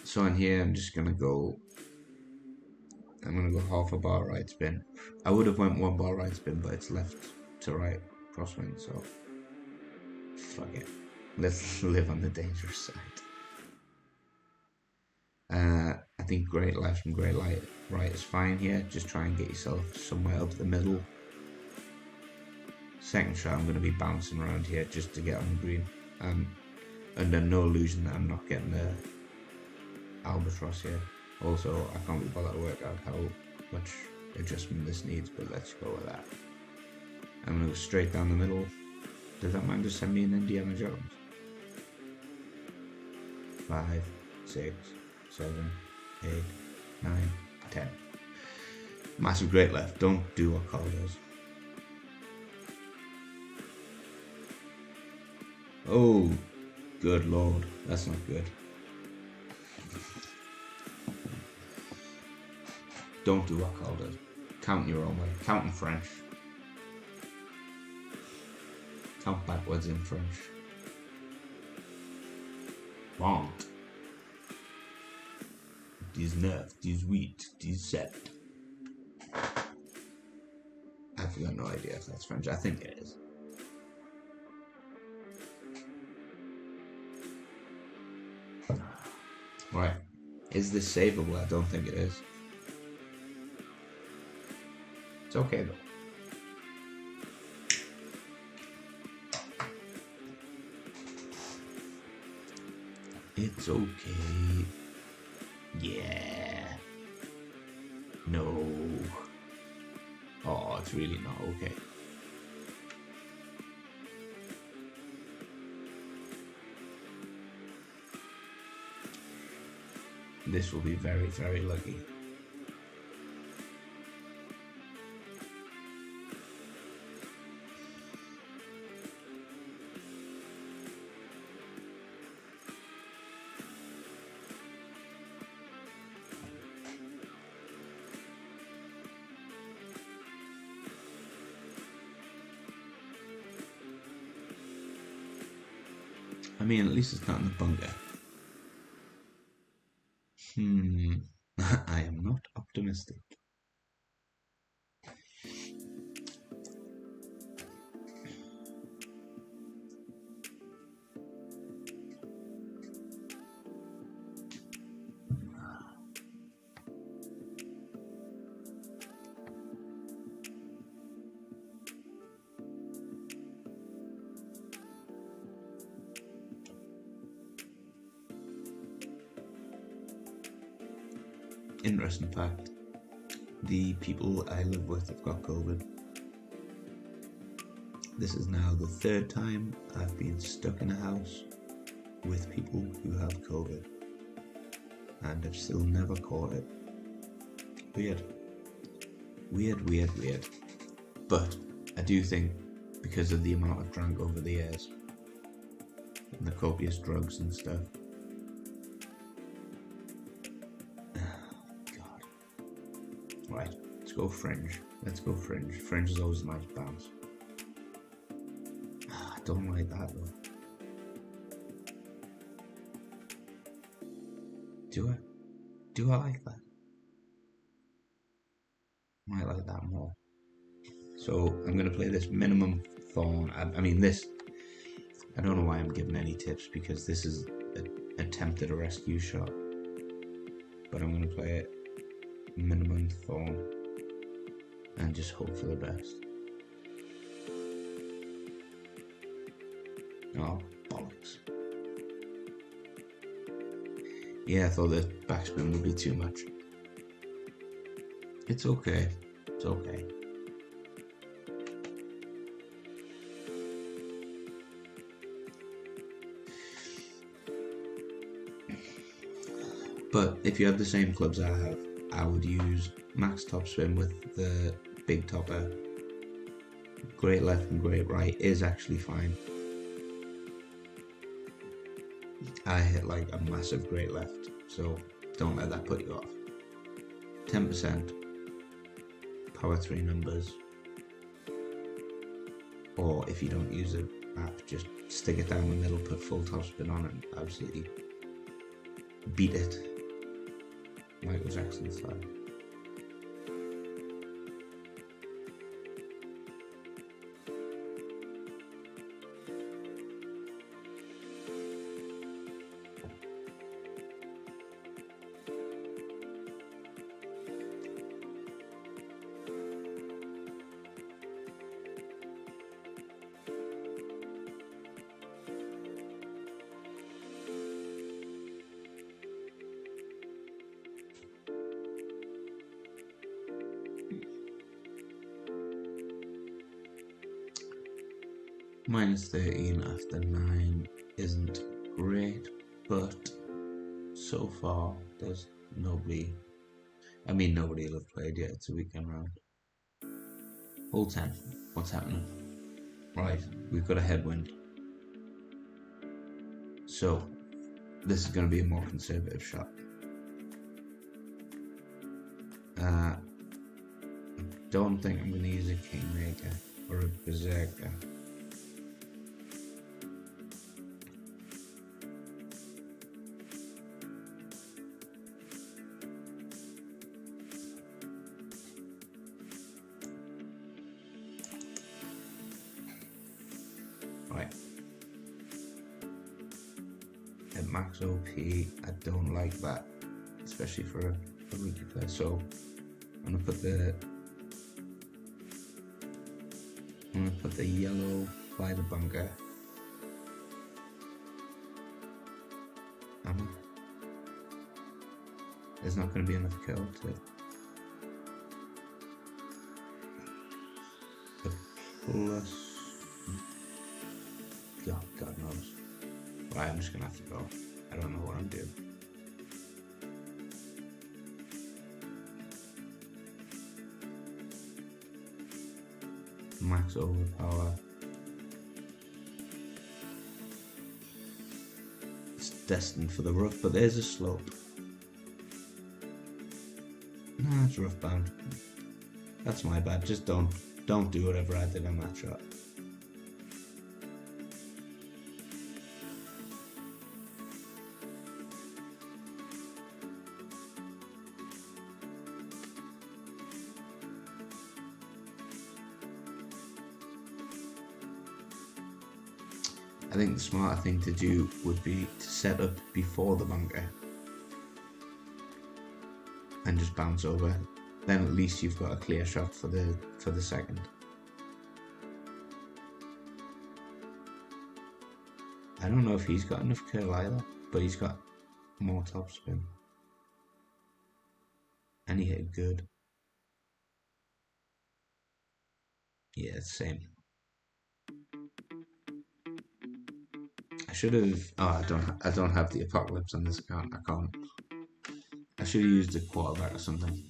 So in here, I'm gonna go half a bar right spin. I would have went 1 bar right spin, but it's left to right crosswind, so fuck it. Let's live on the dangerous side. I think great left and great right is fine here. Just try and get yourself somewhere up the middle. Second shot, I'm going to be bouncing around here just to get on the green. Under no illusion that I'm not getting the albatross here. Also, I can't be bothered to work out how much adjustment this needs, but let's go with that. I'm going to go straight down the middle. Does that man just send me an Indiana Jones? 5, 6, 7, 8, 9, 10. Massive great left. Don't do what Carl does. Oh, good lord. That's not good. Don't do what Carl does. Count your own way. Count in French. Count backwards in French. 20, 19, 18, 17. I've got no idea if that's French. I think it is. Right. Is this savable? I don't think it is. It's okay though. It's okay. Yeah. No. Oh, it's really not okay. This will be very, very lucky. I mean, at least it's not in the bunker. I am not optimistic. Interesting fact, the people I live with have got COVID. This is now the 3rd time I've been stuck in a house with people who have COVID, and I've still never caught it. Weird. But I do think because of the amount I've drank over the years and the copious drugs and stuff, right, let's go Fringe. Let's go fringe. Fringe is always a nice bounce. I don't like that though. Do I? Do I like that? I might like that more. So I'm going to play this minimum thorn. I mean this, I don't know why I'm giving any tips because this is an attempt at a rescue shot. But I'm going to play it minimum thorn and just hope for the best. Oh, bollocks. Yeah, I thought the backspin would be too much. It's okay. It's okay. But if you have the same clubs I have, I would use max topspin with the big topper. Great left and great right is actually fine. I hit like a massive great left, so don't let that put you off. 10%, power 3 numbers, or if you don't use a map, just stick it down the middle, put full topspin on it, and absolutely beat it. Michael Jackson style. Minus 13 after 9 isn't great, but so far there's nobody. I mean, nobody will have played yet. It's a weekend round. Hole 10. What's happening? Right, we've got a headwind. So, this is going to be a more conservative shot. I don't think I'm going to use a Kingmaker or a Berserker. Right. At max OP, I don't like that, especially for a rookie player. So I'm gonna put the yellow by the bunker. There's not gonna be enough kill to the plus. God knows. Right, I'm just gonna have to go. I don't know what I'm doing. Max overpower. It's destined for the rough, but there's a slope. Nah, it's rough bound. That's my bad. Just don't do whatever I did on that shot. I think the smarter thing to do would be to set up before the bunker and just bounce over. Then at least you've got a clear shot for the second. I don't know if he's got enough curl either, but he's got more topspin. And he hit good. Yeah, it's the same. I should have. Oh, I don't have the apocalypse on this account. I can't. I should have used a quarterback or something.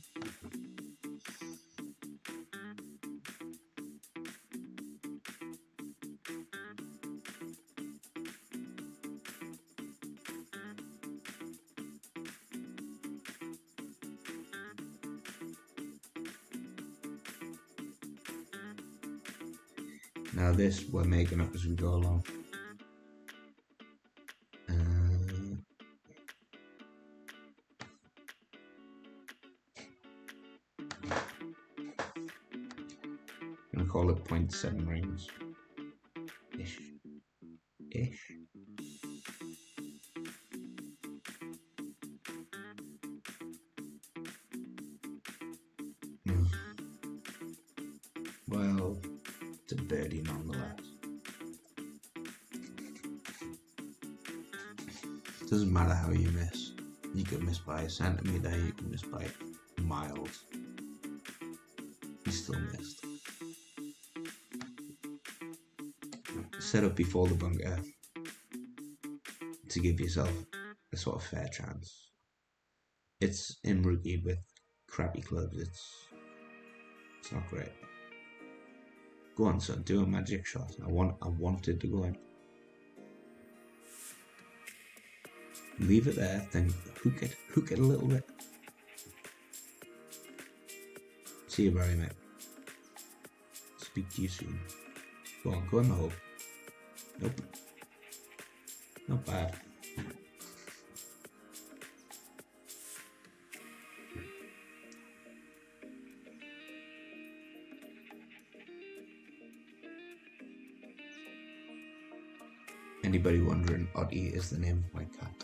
Now this we're making up as we go along. I'm gonna call it 0.7 rings. Ish. Well, it's a birdie nonetheless. Doesn't matter how you miss. You can miss by a centimetre, you can miss by miles. You still missed. Set up before the bunker to give yourself a sort of fair chance. It's in rookie with crappy clubs. It's not great. Go on, son, do a magic shot. I wanted to go in. Leave it there, then hook it a little bit. See you, Barry, mate. Speak to you soon. Go on, go in the hole. Nope. Not bad. Anybody wondering, Oddie is the name of my cat.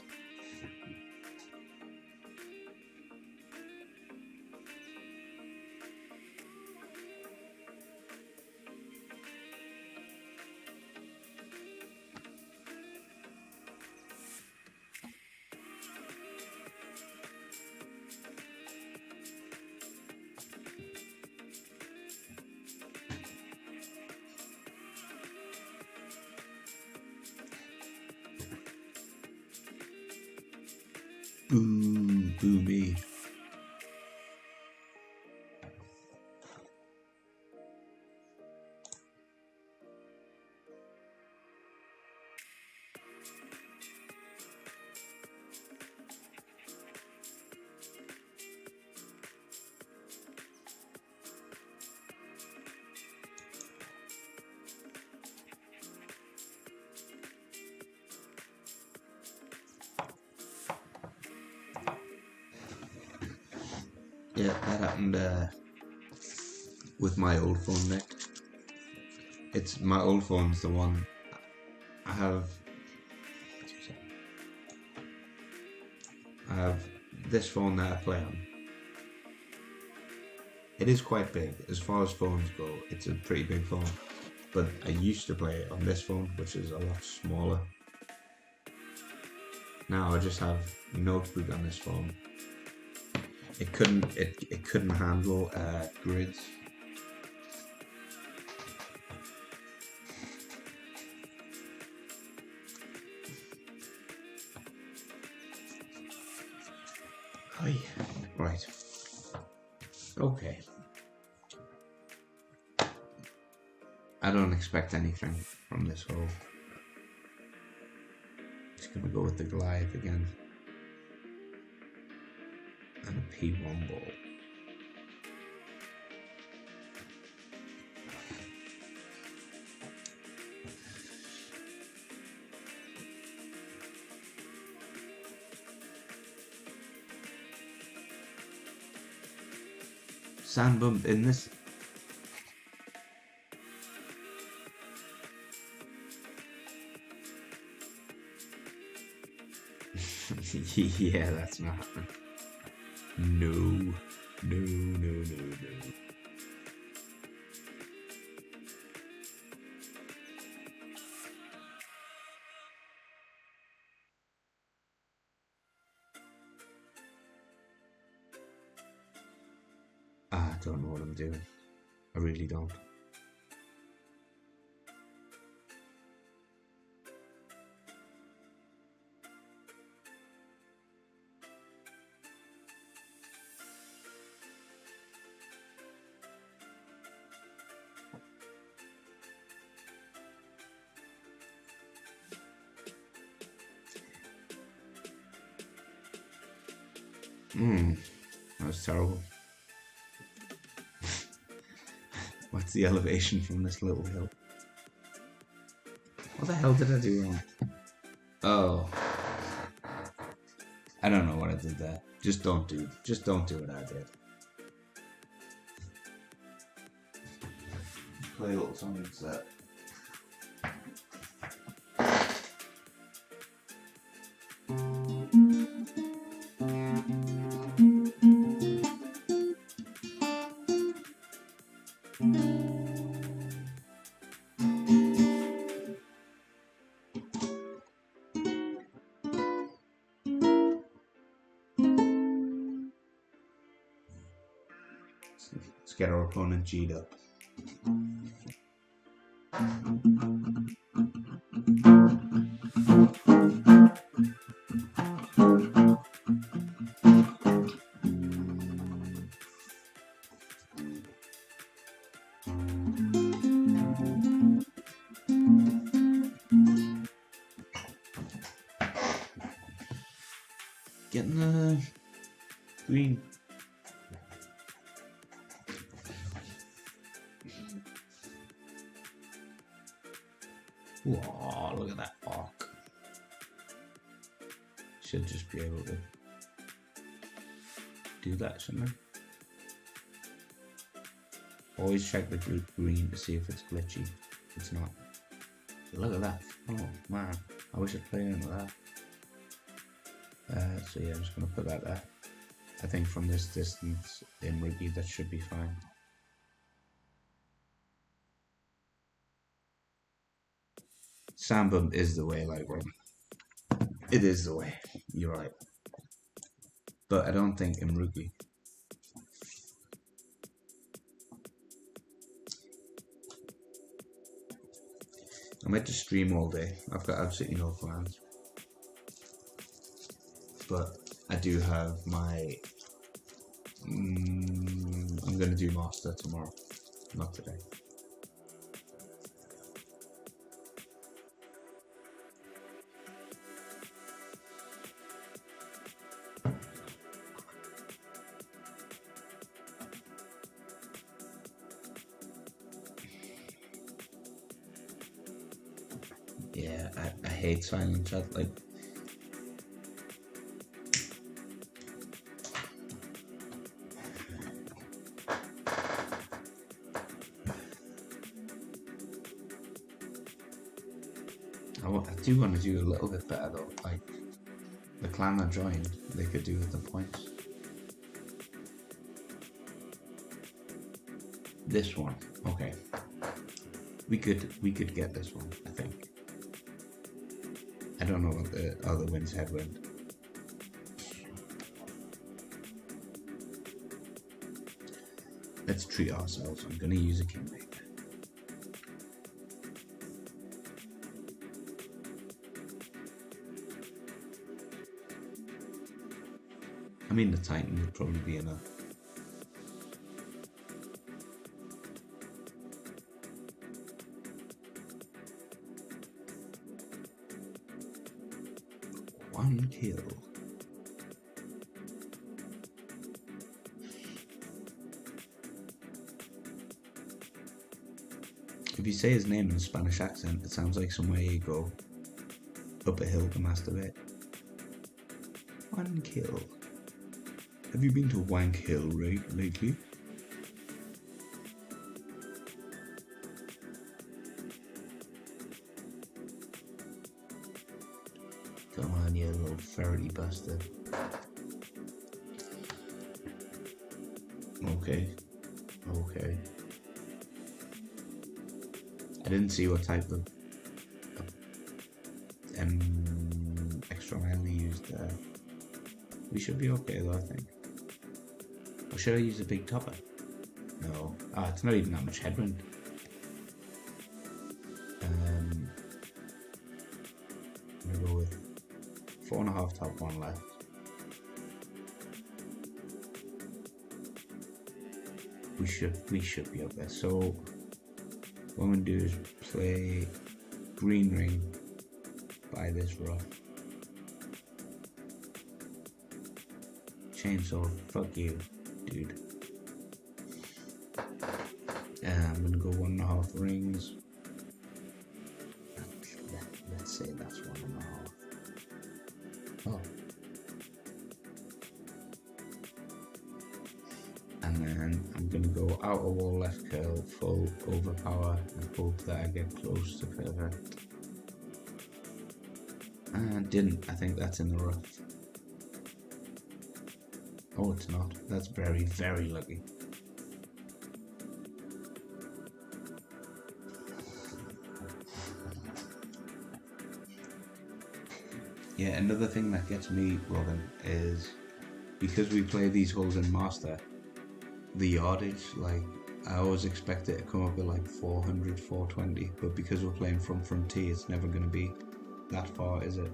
Boo, boo me. Yeah, that happened with my old phone, Nick. It's my old phone's the one I have. I have this phone that I play on. It is quite big. As far as phones go, it's a pretty big phone. But I used to play it on this phone, which is a lot smaller. Now I just have Notebook on this phone. It couldn't handle grids. Hi. Right. Okay. I don't expect anything from this hole. Just gonna go with the Goliath again. And a P1 ball. Sand bump in this. Yeah, that's not happening. No. I don't know what I'm doing. I really don't. That was terrible. What's the elevation from this little hill? What the hell did I do wrong? Oh. I don't know what I did there. Just don't do what I did. Play a little song instead. Let's get our opponent G'd up. Getting the green. Whoa, look at that arc. Should just be able to do that, shouldn't I? Always check the green to see if it's glitchy. It's not. Look at that. Oh man, I wish I'd played into that. So yeah, I'm just gonna put that there. I think from this distance in Rookie that should be fine. Sandbomb is the way, like, it is the way, you're right. But I don't think in Rookie. I might just stream all day. I've got absolutely no plans. But I do have my... I'm going to do Master tomorrow, not today. Yeah, I hate silent chat, like... I do want to do a little bit better though, like the clan I joined, they could do with the points. This one, okay. We could get this one, I think. I don't know what the other wind's headwind. Let's treat ourselves. I'm gonna use a Kingmaker. I mean, the Titan would probably be enough. One kill. If you say his name in a Spanish accent, it sounds like somewhere you go up a hill to masturbate. One kill. Have you been to Wank Hill lately? Come on, you little ferrety bastard. Okay. Okay. I didn't see what type of extra mana they used there. We should be okay though, I think. Or should I use a big topper? No. Ah, it's not even that much headwind. I'm gonna go with 4.5 top, 1 left. We should be okay. So what I'm gonna do is play Green Ring by this rough. Chainsaw, fuck you, dude. I'm gonna go 1.5 rings. say that's 1.5. Oh. And then I'm going to go outer wall left curl, full overpower, and hope that I get close to perfect. And didn't. I think that's in the rough. Oh, it's not. That's very, very lucky. Yeah, another thing that gets me, Robin, is because we play these holes in Master, the yardage, like, I always expect it to come up at like 400, 420, but because we're playing from Frontier, it's never going to be that far, is it?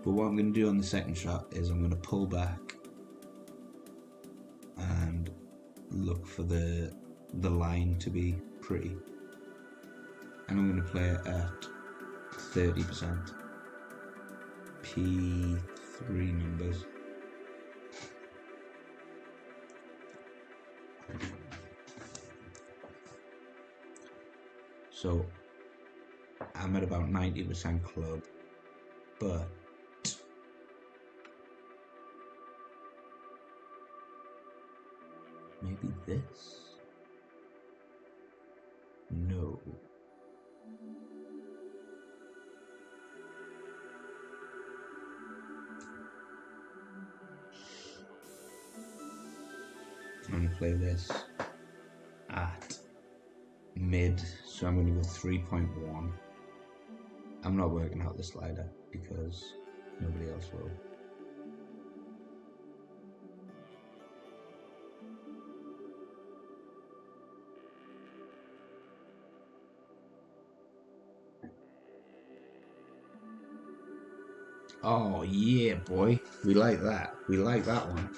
But what I'm going to do on the second shot is I'm going to pull back and look for the line to be pretty. And I'm going to play it at 30%. P3 numbers. So I'm at about 90% club, but maybe this? No. I'm going to play this at mid, so I'm going to go 3.1. I'm not working out the slider because nobody else will. Oh yeah, boy. We like that. We like that one.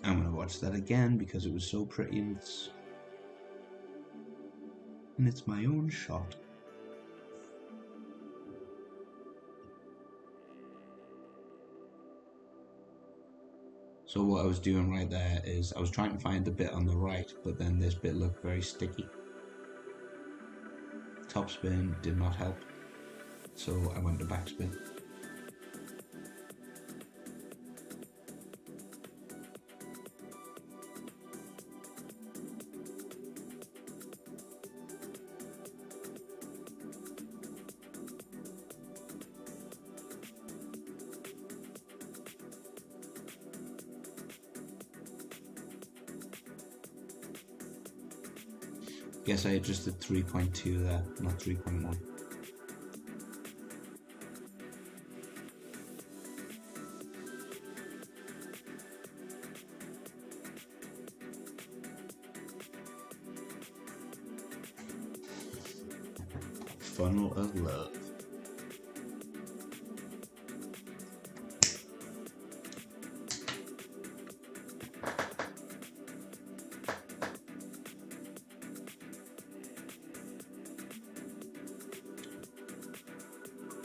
I'm gonna watch that again because it was so pretty and it's my own shot. So what I was doing right there is I was trying to find the bit on the right, but then this bit looked very sticky. Topspin did not help, so I went to backspin. Guess I adjusted 3.2 there, not 3.1. Funnel of love.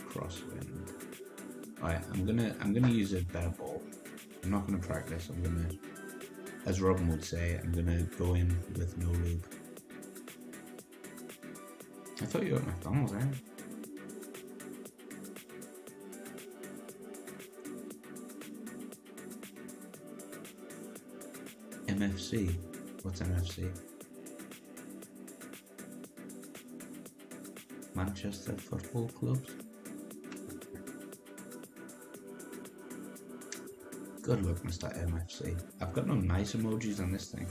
Crosswind. Alright, I'm gonna use a better ball. I'm not gonna practice. I'm gonna, as Robin would say, I'm gonna go in with no lube. I thought you were at McDonald's, eh? MFC. What's MFC? Manchester Football Clubs. Good luck, Mr. MFC. I've got no nice emojis on this thing.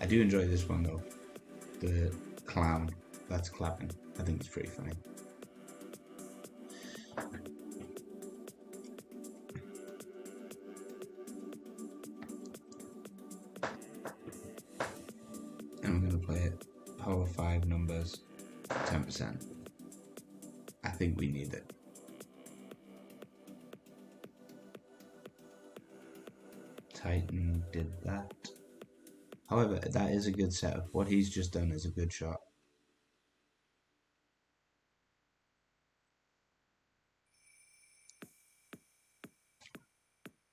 I do enjoy this one though. The clown that's clapping. I think it's pretty funny. And I'm going to play it power 5 numbers, 10%. I think we need it. Titan did that. However, that is a good setup. What he's just done is a good shot.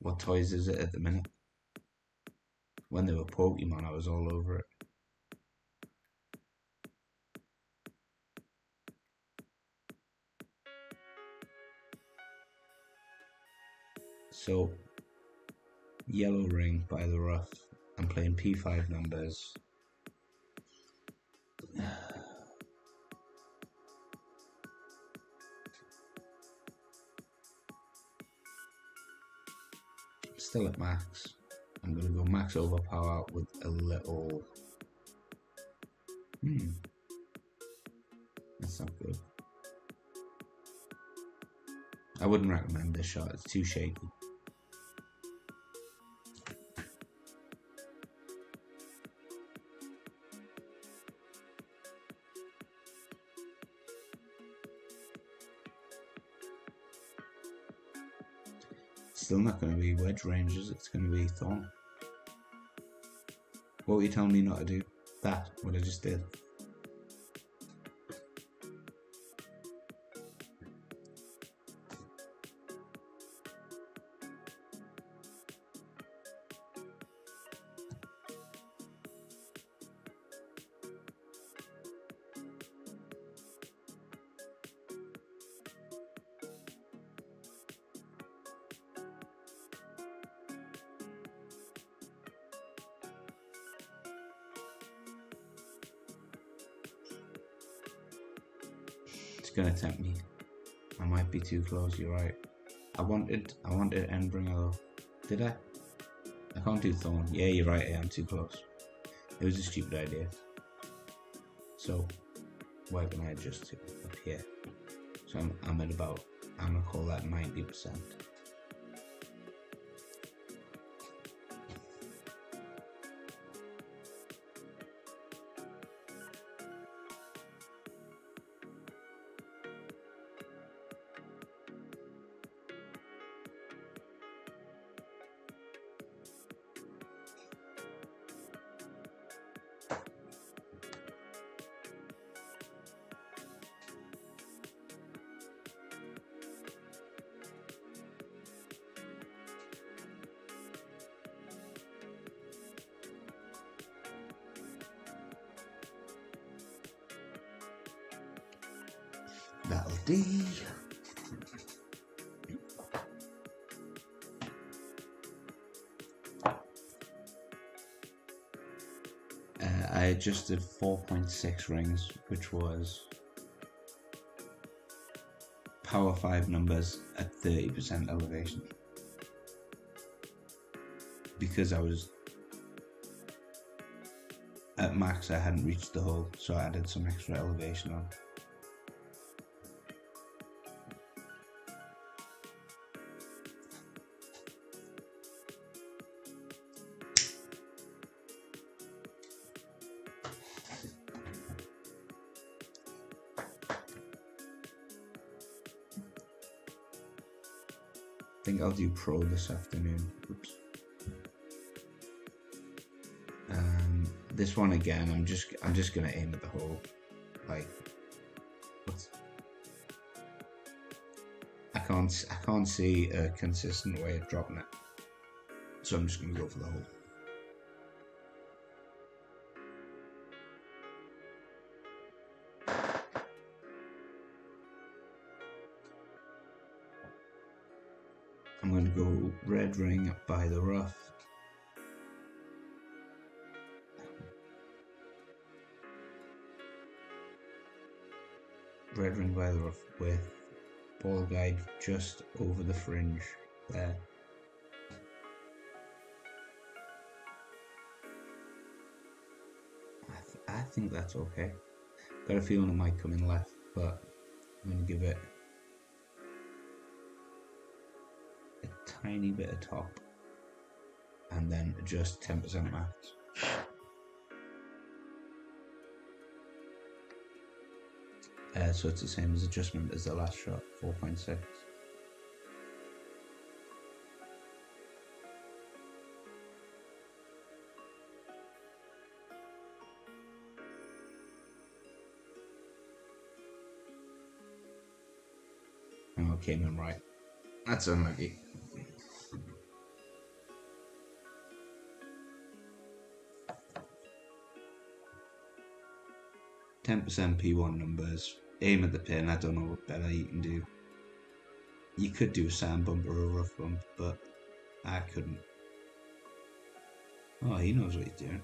What toys is it at the minute? When they were Pokemon, I was all over it. So, Yellow Ring by the Rough. I'm playing P5 numbers. Still at max. I'm going to go max overpower with a little... That's not good. I wouldn't recommend this shot, it's too shaky. Still not going to be wedge ranges, it's going to be thorn. What were you telling me not to do? That, what I just did. It's gonna tempt me. I might be too close, you're right. I wanted Endbringer though. Did I? I can't do Thorn. Yeah, you're right, I'm too close. It was a stupid idea. So, where can I adjust to? Up here. So I'm at about, I'm gonna call that 90%. That'll do. I adjusted 4.6 rings, which was power 5 numbers at 30% elevation. Because I was at max, I hadn't reached the hole, so I added some extra elevation on. I think I'll do pro this afternoon. Oops. This one again, I'm just gonna aim at the hole. Like, what's... I can't see a consistent way of dropping it, so I'm just gonna go for the hole. I'm going to go red ring by the rough. Red ring by the rough with ball guide just over the fringe there. I think that's okay. Got a feeling it might come in left, but I'm going to give it a tiny bit of top and then adjust 10% max. So it's the same as adjustment as the last shot, 4.6. Oh, came in right. That's unlucky. 10% P1 numbers. Aim at the pin. I don't know what better you can do. You could do a sand bump or a rough bump, but I couldn't. Oh, he knows what he's doing.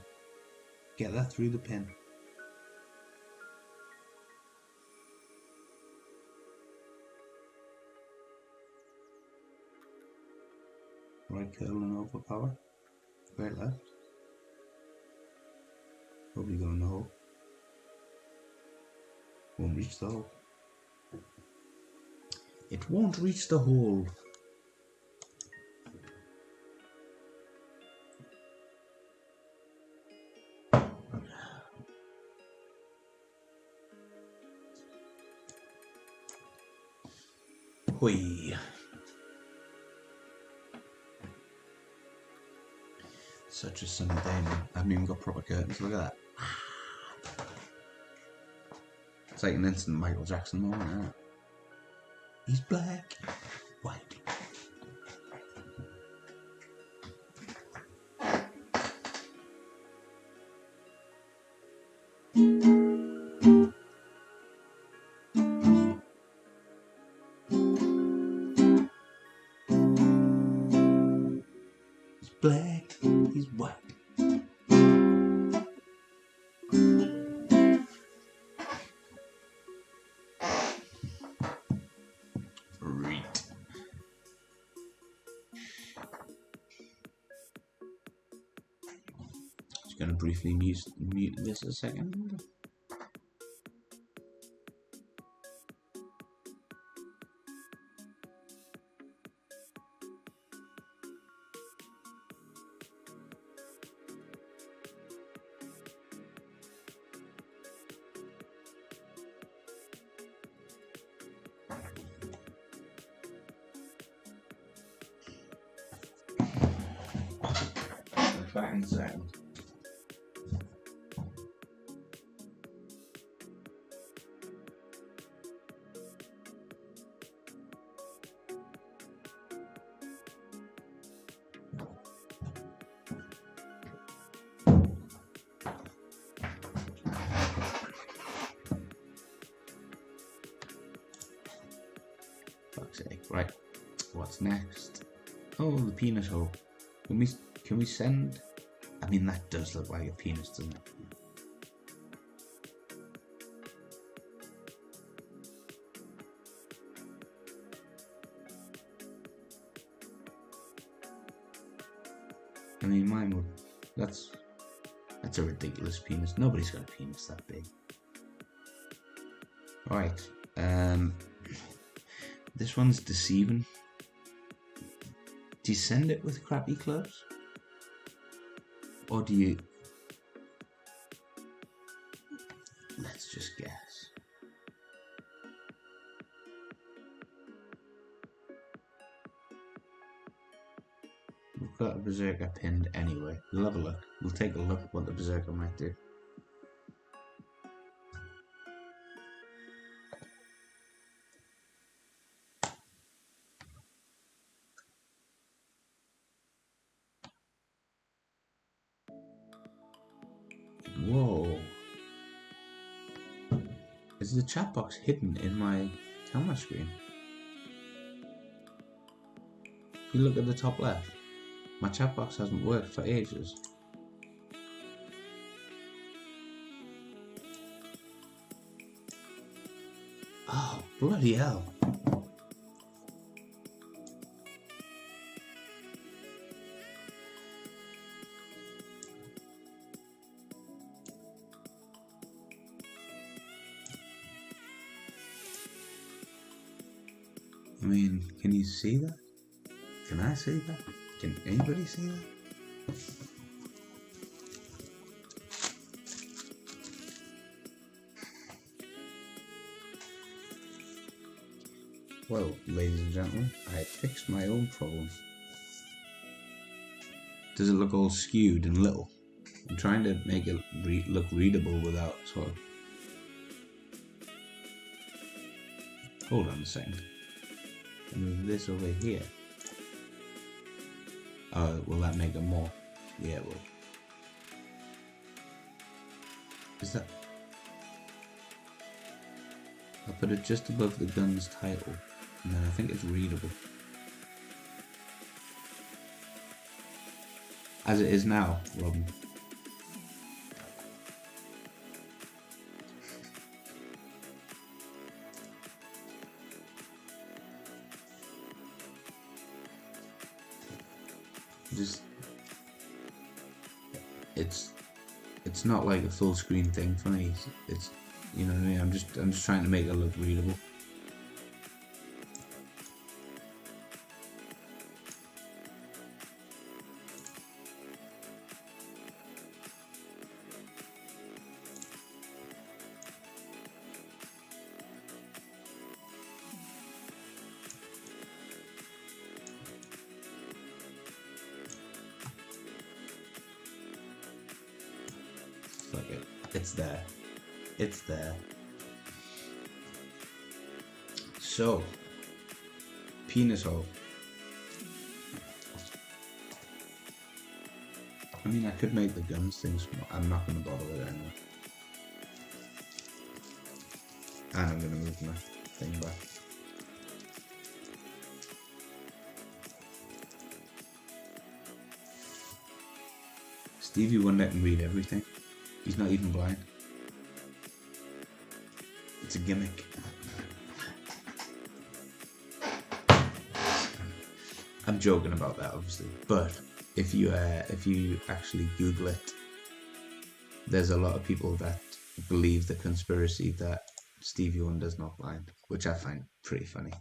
Get that through the pin. Right curl and overpower. Right left. Probably go in the hole. Won't reach the hole. It won't reach the hole. Whee. Such a sunny day, man. I haven't even got proper curtains. Look at that. It's like an instant Michael Jackson moment, isn't it? He's black, white. He's black, he's white. Just gonna briefly mute this a second. Back in a second. Fuck's sake. Right. What's next? Oh, the penis hole. Can we send? I mean, that does look like a penis, doesn't it? I mean, mine would. That's a ridiculous penis. Nobody's got a penis that big. All right. This one's deceiving. Do you send it with crappy clubs? Or do you... Let's just guess. We've got a Berserker pinned anyway. We'll have a look. We'll take a look at what the Berserker might do. Whoa. Is the chat box hidden in my camera screen? If you look at the top left, my chat box hasn't worked for ages. Oh, bloody hell. I mean, can you see that? Can I see that? Can anybody see that? Well, ladies and gentlemen, I fixed my own problem. Does it look all skewed and little? I'm trying to make it look readable without sort of... Hold on a second. Move this over here. Will that make it more? Yeah, it will. Is that... I'll put it just above the gun's title, and then I think it's readable. As it is now, Robin. Just, it's not like a full screen thing for me. It's, you know what I mean. I'm just trying to make it look readable. Fuck it. It's there. It's there. So, penis hole. I mean, I could make the guns things. I'm not going to bother with it anyway. And I'm going to move my thing back. Stevie Wonder can read everything. He's not even blind. It's a gimmick. I'm joking about that, obviously, but if you actually Google it, there's a lot of people that believe the conspiracy that Stevie Wonder's not blind, which I find pretty funny.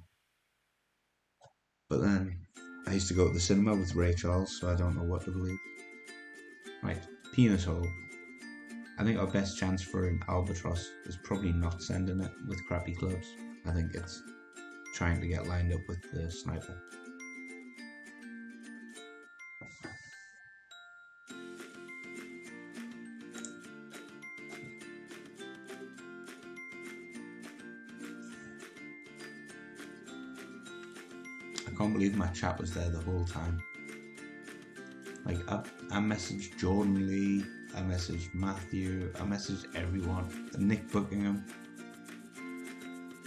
But then I used to go to the cinema with Ray Charles, so I don't know what to believe. Right, penis hole. I think our best chance for an albatross is probably not sending it with crappy clubs. I think it's trying to get lined up with the sniper. I can't believe my chat was there the whole time. Like, I messaged Jordan Lee, I messaged Matthew, I messaged everyone, Nick Buckingham.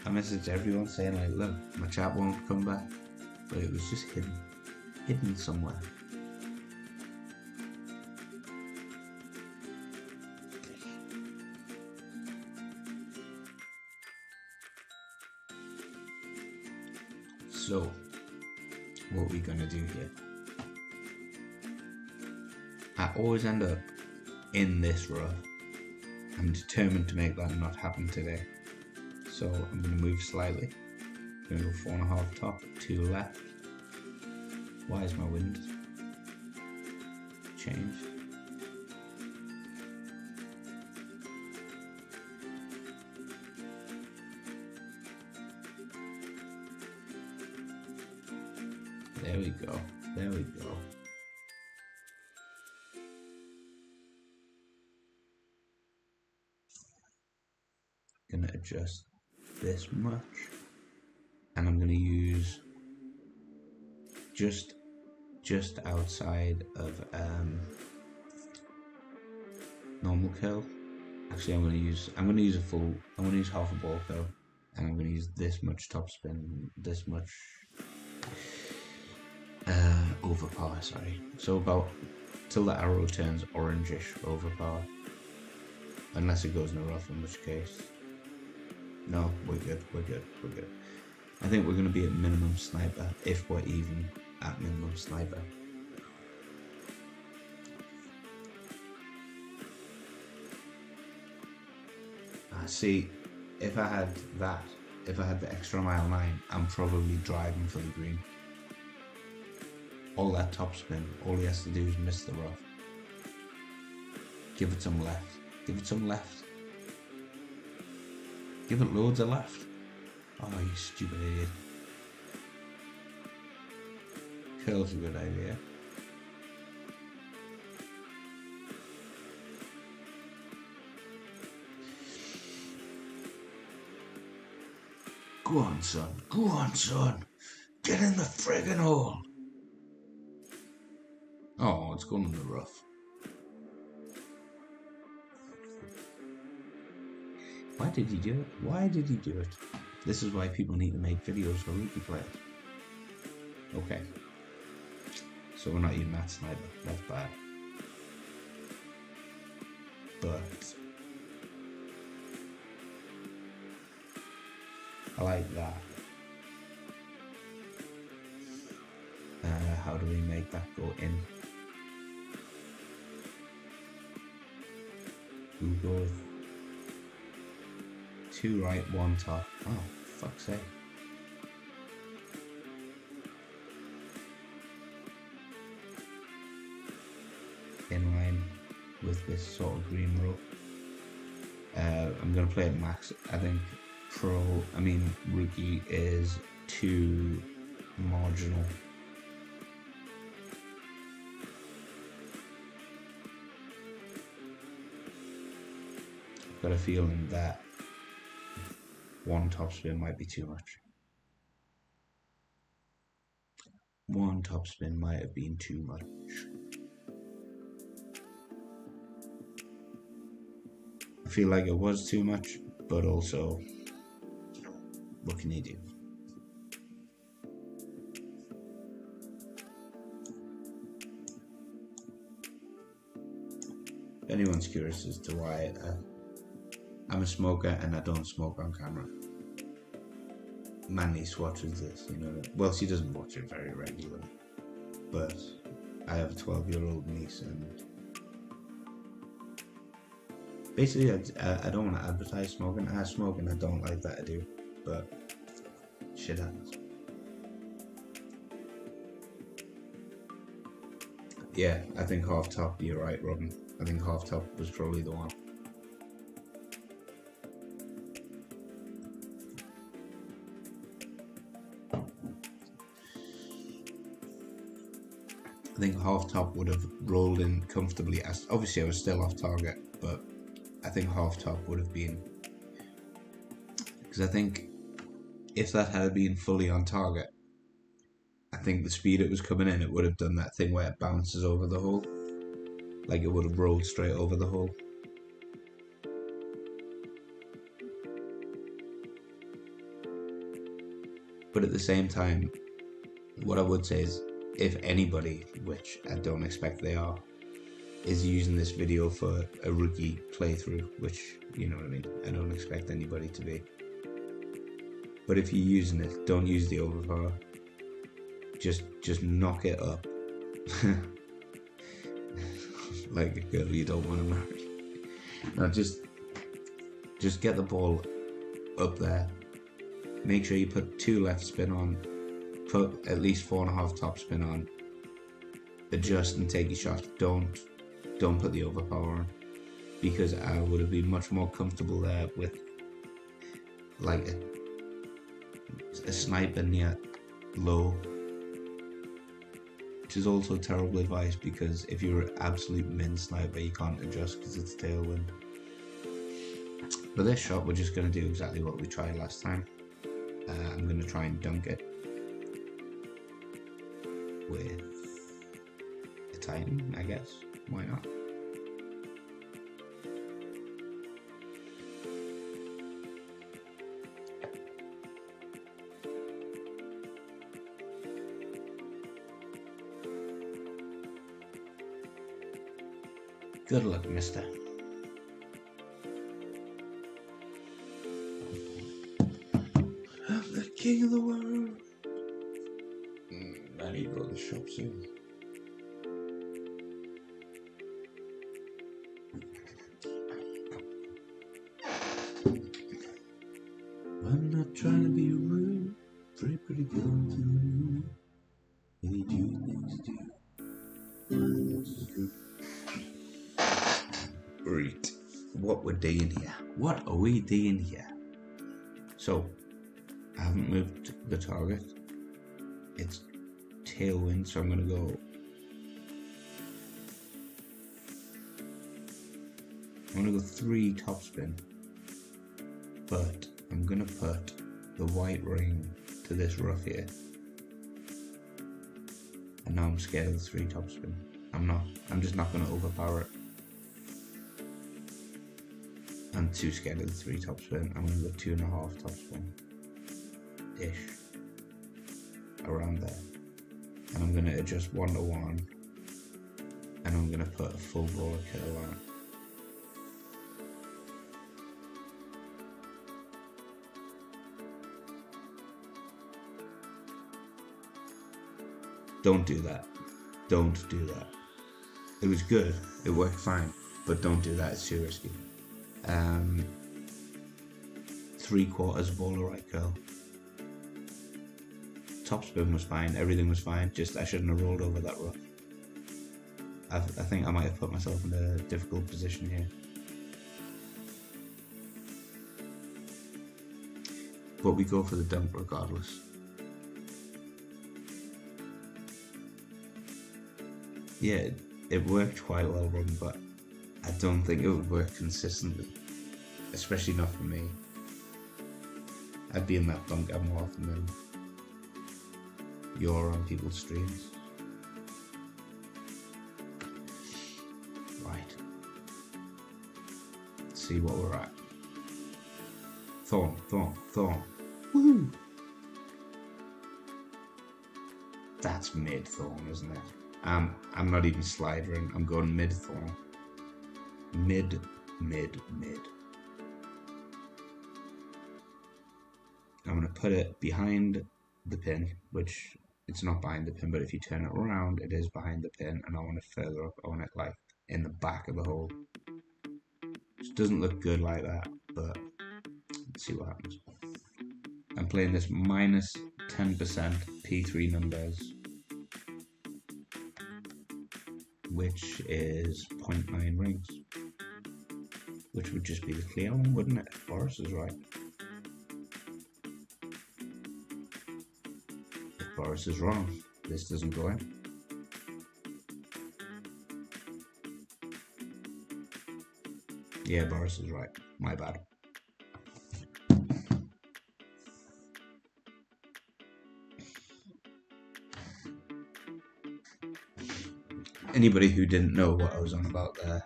I messaged everyone saying, like, look, my chat won't come back. But it was just hidden somewhere. So, what are we gonna do here? I always end up in this rough. I'm determined to make that not happen today. So I'm going to move slightly. I'm going to go 4.5 top, 2 left. Why is my wind changed? There we go. There we go. Gonna adjust this much, and I'm gonna use just outside of normal curl. Actually, I'm gonna use half a ball curl, and I'm gonna use this much top spin, this much overpower. Sorry, so about till the arrow turns orangish overpower, unless it goes in a rough, in which case. No, we're good. I think we're going to be at minimum sniper, if we're even at minimum sniper. See, if I had the extra mile 9, I'm probably driving for the green. All that top spin, all he has to do is miss the rough. Give it some left. Give it some left. Give it loads of left. Oh, you stupid idiot. Curl's a good idea. Go on, son. Go on, son. Get in the friggin' hole. Oh, it's going in the rough. Why did he do it? Why did he do it? This is why people need to make videos for rookie players. Okay. So we're not even that sniper. That's bad. But I like that. How do we make that go in? We'll go with 2 right, 1 top. Oh, fuck's sake. In line with this sort of green rope. I'm going to play it max. I think rookie is too marginal. I've got a feeling that 1 topspin might be too much. 1 topspin might have been too much. I feel like it was too much, but also, what can you do? If anyone's curious as to why I'm a smoker and I don't smoke on camera. My niece watches this, you know. Well, she doesn't watch it very regularly, but I have a 12-year-old niece, and basically I don't want to advertise smoking. I smoke and I don't like that I do, but shit happens. Yeah, I think half top, you're right, Robin. I think half top was probably the one. I think half top would have rolled in comfortably. As obviously I was still off target, but I think half top would have been, because I think if that had been fully on target, I think the speed it was coming in, it would have done that thing where it bounces over the hole, like it would have rolled straight over the hole. But at the same time, what I would say is, if anybody, which I don't expect they are, is using this video for a rookie playthrough, which, you know what I mean, I don't expect anybody to be. But if you're using it, don't use the overpower. Just knock it up. Like a girl you don't want to marry. No, just get the ball up there. Make sure you put 2 left spin on. Put at least 4.5 top spin on. Adjust and take your shot. Don't put the overpower on, because I would have been much more comfortable there with like a sniper near low, which is also terrible advice, because if you're an absolute min sniper you can't adjust because it's tailwind. For this shot we're just going to do exactly what we tried last time. I'm going to try and dunk it with a Titan, I guess. Why not? Good luck, mister. I'm the king of the world. I need to go to the shop soon. I'm not trying to be rude. Pretty girl to you. Any do things do. Right. What we're doing here? What are we doing here? So, I haven't moved the target. It's tailwind, so I'm going to go. I'm going to go 3 topspin, but I'm going to put the white ring to this rough here. And now I'm scared of the 3 topspin. I'm just not going to overpower it. And I'm too scared of the 3 topspin. I'm going to go 2.5 topspin-ish. Around there. And I'm going to adjust 1 to 1. And I'm going to put a full roller curl on it. Don't do that. Don't do that. It was good. It worked fine. But don't do that. It's too risky. 3/4 roller right curl. Topspin was fine. Everything was fine. Just I shouldn't have rolled over that rough. I think I might have put myself in a difficult position here. But we go for the dunk regardless. Yeah, it worked quite well, Ron, but I don't think it would work consistently. Especially not for me. I'd be in that bunker more often than you're on people's streams. Right. Let's see what we're at. Thorn. Woohoo! That's mid thorn, isn't it? I'm not even slidering. I'm going mid thorn. Mid. I'm going to put it behind the pin, which it's not behind the pin, but if you turn it around, it is behind the pin, and I want it further up. I want it like in the back of the hole. It doesn't look good like that, but let's see what happens. I'm playing this minus 10% P3 numbers, which is 0.9 rings, which would just be the clear one, wouldn't it? Boris is right. If Boris is wrong, this doesn't go in. Yeah, Boris is right. My bad. Anybody who didn't know what I was on about there,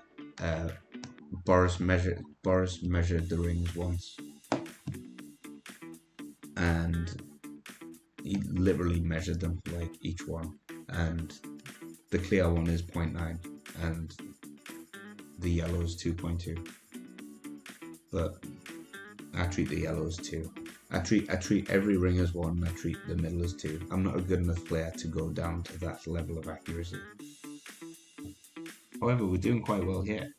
Boris measured the rings once, and he literally measured them, like each one, and the clear one is 0.9 and the yellow is 2.2. But I treat the yellow as 2. I treat every ring as 1. I treat the middle as 2. I'm not a good enough player to go down to that level of accuracy. However, we're doing quite well here.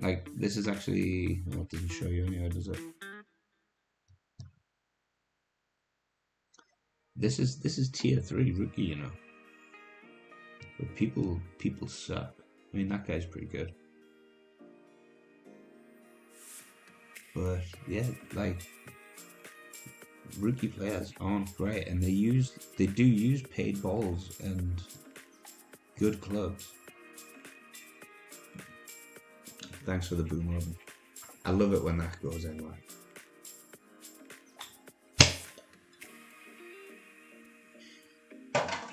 Like, this is actually... Well, it doesn't show you anywhere, does it? This is tier 3 rookie, you know. But people suck. I mean, that guy's pretty good. But, yeah, like... Rookie players aren't great, and they do use paid balls and good clubs. Thanks for the boom, Robin. I love it when that goes in, like.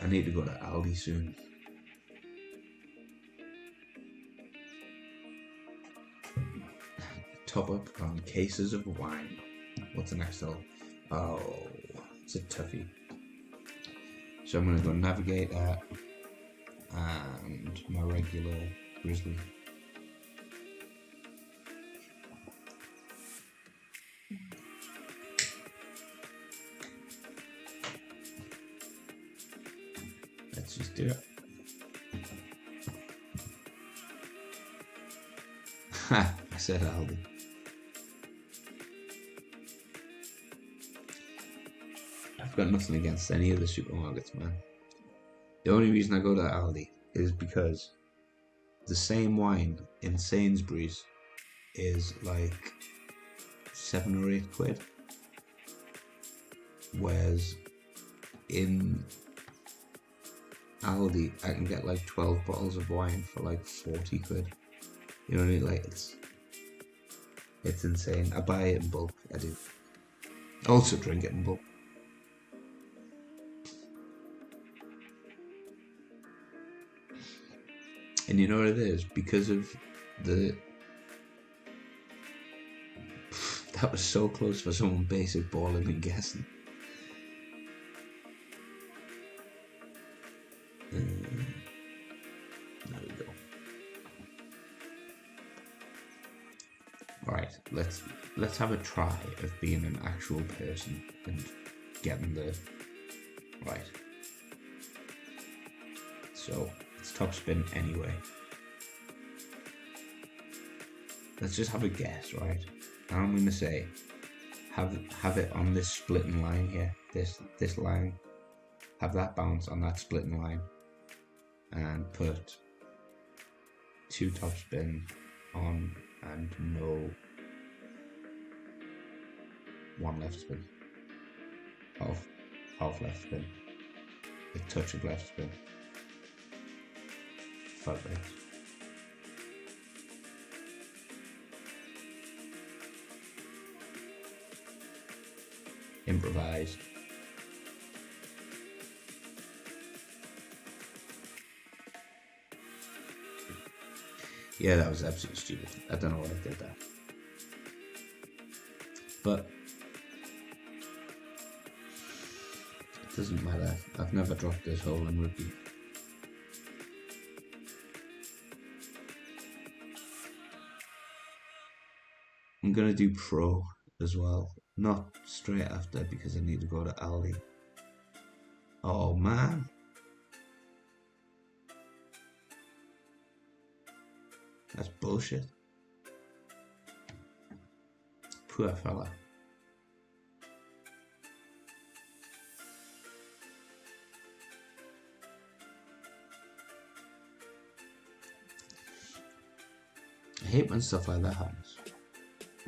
I need to go to Aldi soon. Top up on cases of wine. What's the next hole? Oh, it's a toughie. So I'm going to go navigate that and my regular grizzly. Let's just do it. Ha! I said Aldi. I've got nothing against any of the supermarkets, man. The only reason I go to Aldi is because the same wine in Sainsbury's is like 7 or 8 quid, whereas in Aldi I can get like 12 bottles of wine for like 40 quid. You know what I mean? Like it's insane. I buy it in bulk. I do. I also drink it in bulk. And you know what it is? Because of the That was so close for someone basic balling and guessing. There we go. Right, let's have a try of being an actual person and getting the right. So it's top spin anyway. Let's just have a guess, right? And I'm gonna say have it on this splitting line here. This line. Have that bounce on that splitting line. And put 2 top spin on and no 1 left spin. Half left spin. A touch of left spin. Perfect. Improvised. Yeah, that was absolutely stupid. I don't know why I did that. But it doesn't matter. I've never dropped this hole in rugby. I'm gonna do pro as well. Not straight after because I need to go to Aldi. Oh man. That's bullshit. Poor fella. I hate when stuff like that happens.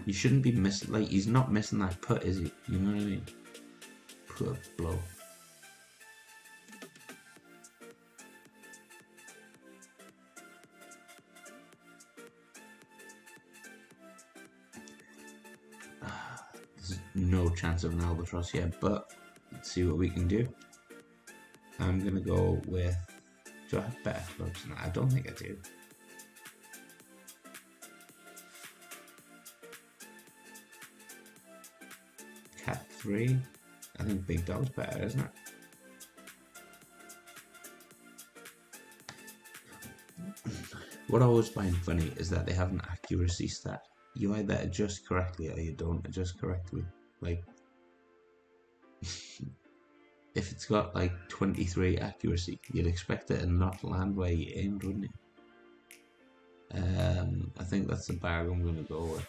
You shouldn't be missing, like, he's not missing that putt, is he? You know what I mean? Poor blow. There's no chance of an albatross yet, but let's see what we can do. I'm gonna go with, do I have better clubs than that? I don't think I do. Cat 3. I think Big Dog's better, isn't it? What I always find funny is that they have an accuracy stat. You either adjust correctly or you don't adjust correctly. Like, if it's got like 23 accuracy, you'd expect it to not land where you aimed, wouldn't you? I think that's the bag I'm gonna go with.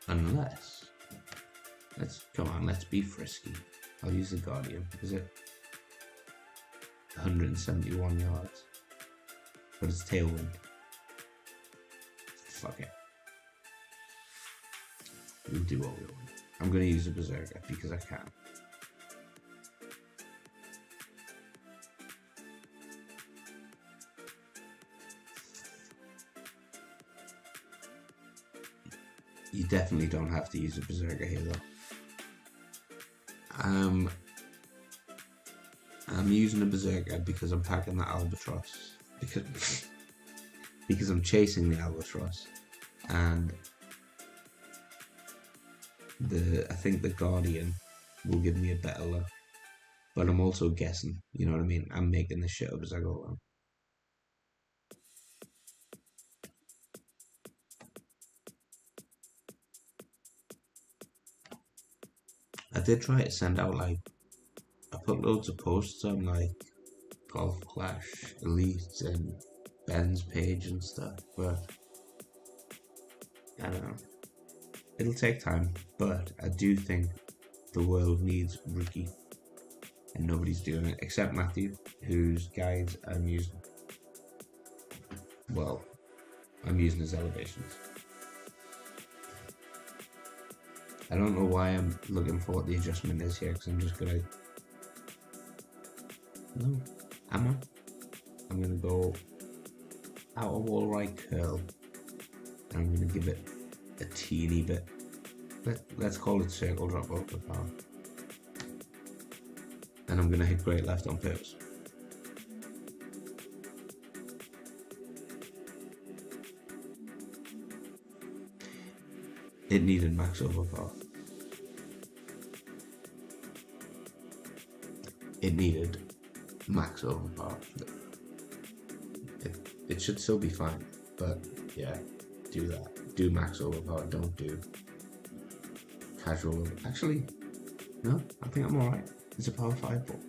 Unless, let's be frisky. I'll use the Guardian. Is it 171 yards? But it's tailwind. Fuck it. We'll do what we want. I'm gonna use a Berserker because I can. You definitely don't have to use a Berserker here though. I'm using a Berserker because I'm packing the Albatross. Because I'm chasing the Albatross. And I think the Guardian will give me a better look. But I'm also guessing, you know what I mean? I'm making this shit up as I go along. I did try to send out, like, I put loads of posts on, like, Golf Clash, Elite, and Ben's page and stuff, but I don't know. It'll take time, but I do think the world needs rookie, and nobody's doing it except Matthew, whose guides I'm using. Well, I'm using his elevations. I don't know why I'm looking for what the adjustment is here, because I'm just gonna... No, I'm gonna go outer wall right curl, and I'm gonna give it a teeny bit. Let's call it circle drop over the power. And I'm gonna hit great left on purpose. It needed max overpower. It needed max overpower. It should still be fine, but yeah, do that. Do max overpower, don't do casual. Actually, no, I think I'm alright. It's a power 5 ball.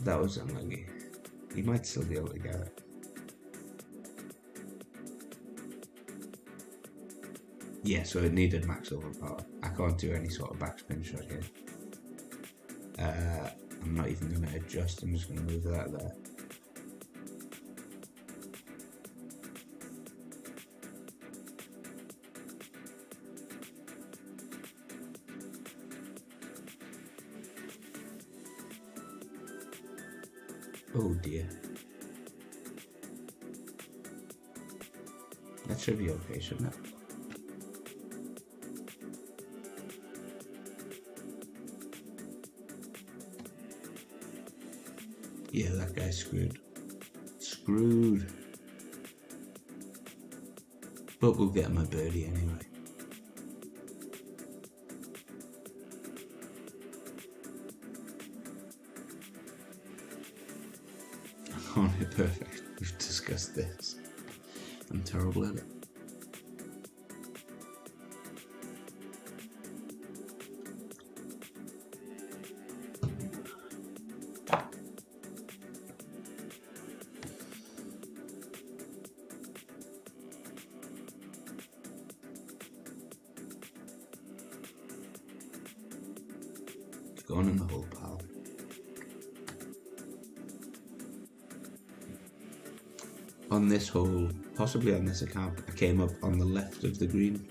That was unlucky. He might still be able to get it. Yeah, so it needed max overpower. I can't do any sort of backspin shot here. I'm not even going to adjust, I'm just going to move that there. Oh dear. That should be okay, shouldn't it? Yeah, that guy's screwed. Screwed. But we'll get him a birdie anyway. Oh, perfect. We've discussed this. I'm terrible at it. It's going in the hole, pal. On this hole, possibly on this account, I came up on the left of the green,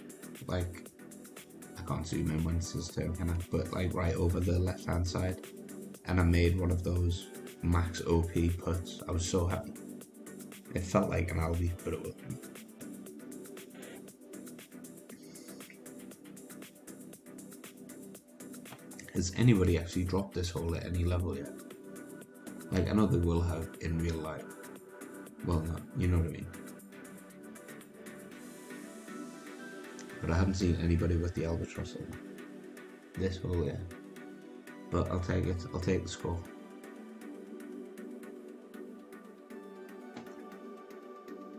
like, I can't zoom in when it's his turn, can I? But like right over the left hand side, and I made one of those max OP putts. I was so happy. It felt like an Albi, but it wasn't. Has anybody actually dropped this hole at any level yet? Like, I know they will have in real life. Well, no, you know what I mean. But I haven't seen anybody with the albatross in this hole yet. But I'll take it. I'll take the score.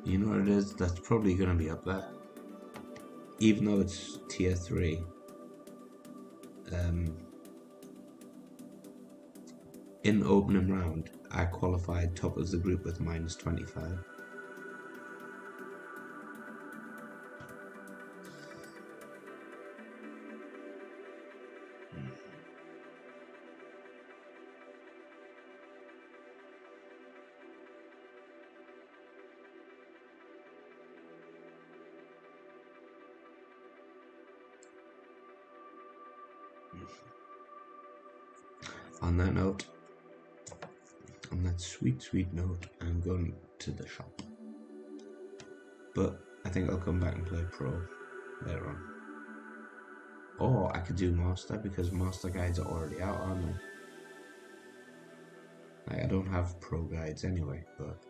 You know what it is? That's probably going to be up there. Even though it's tier 3. In the opening round, I qualified top of the group with -25. On that note, on that sweet, sweet note, I'm going to the shop. But I think I'll come back and play pro later on. Or I could do master, because master guides are already out, aren't they? Like, I don't have pro guides anyway, but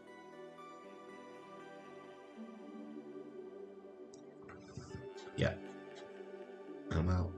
yeah, I'm out.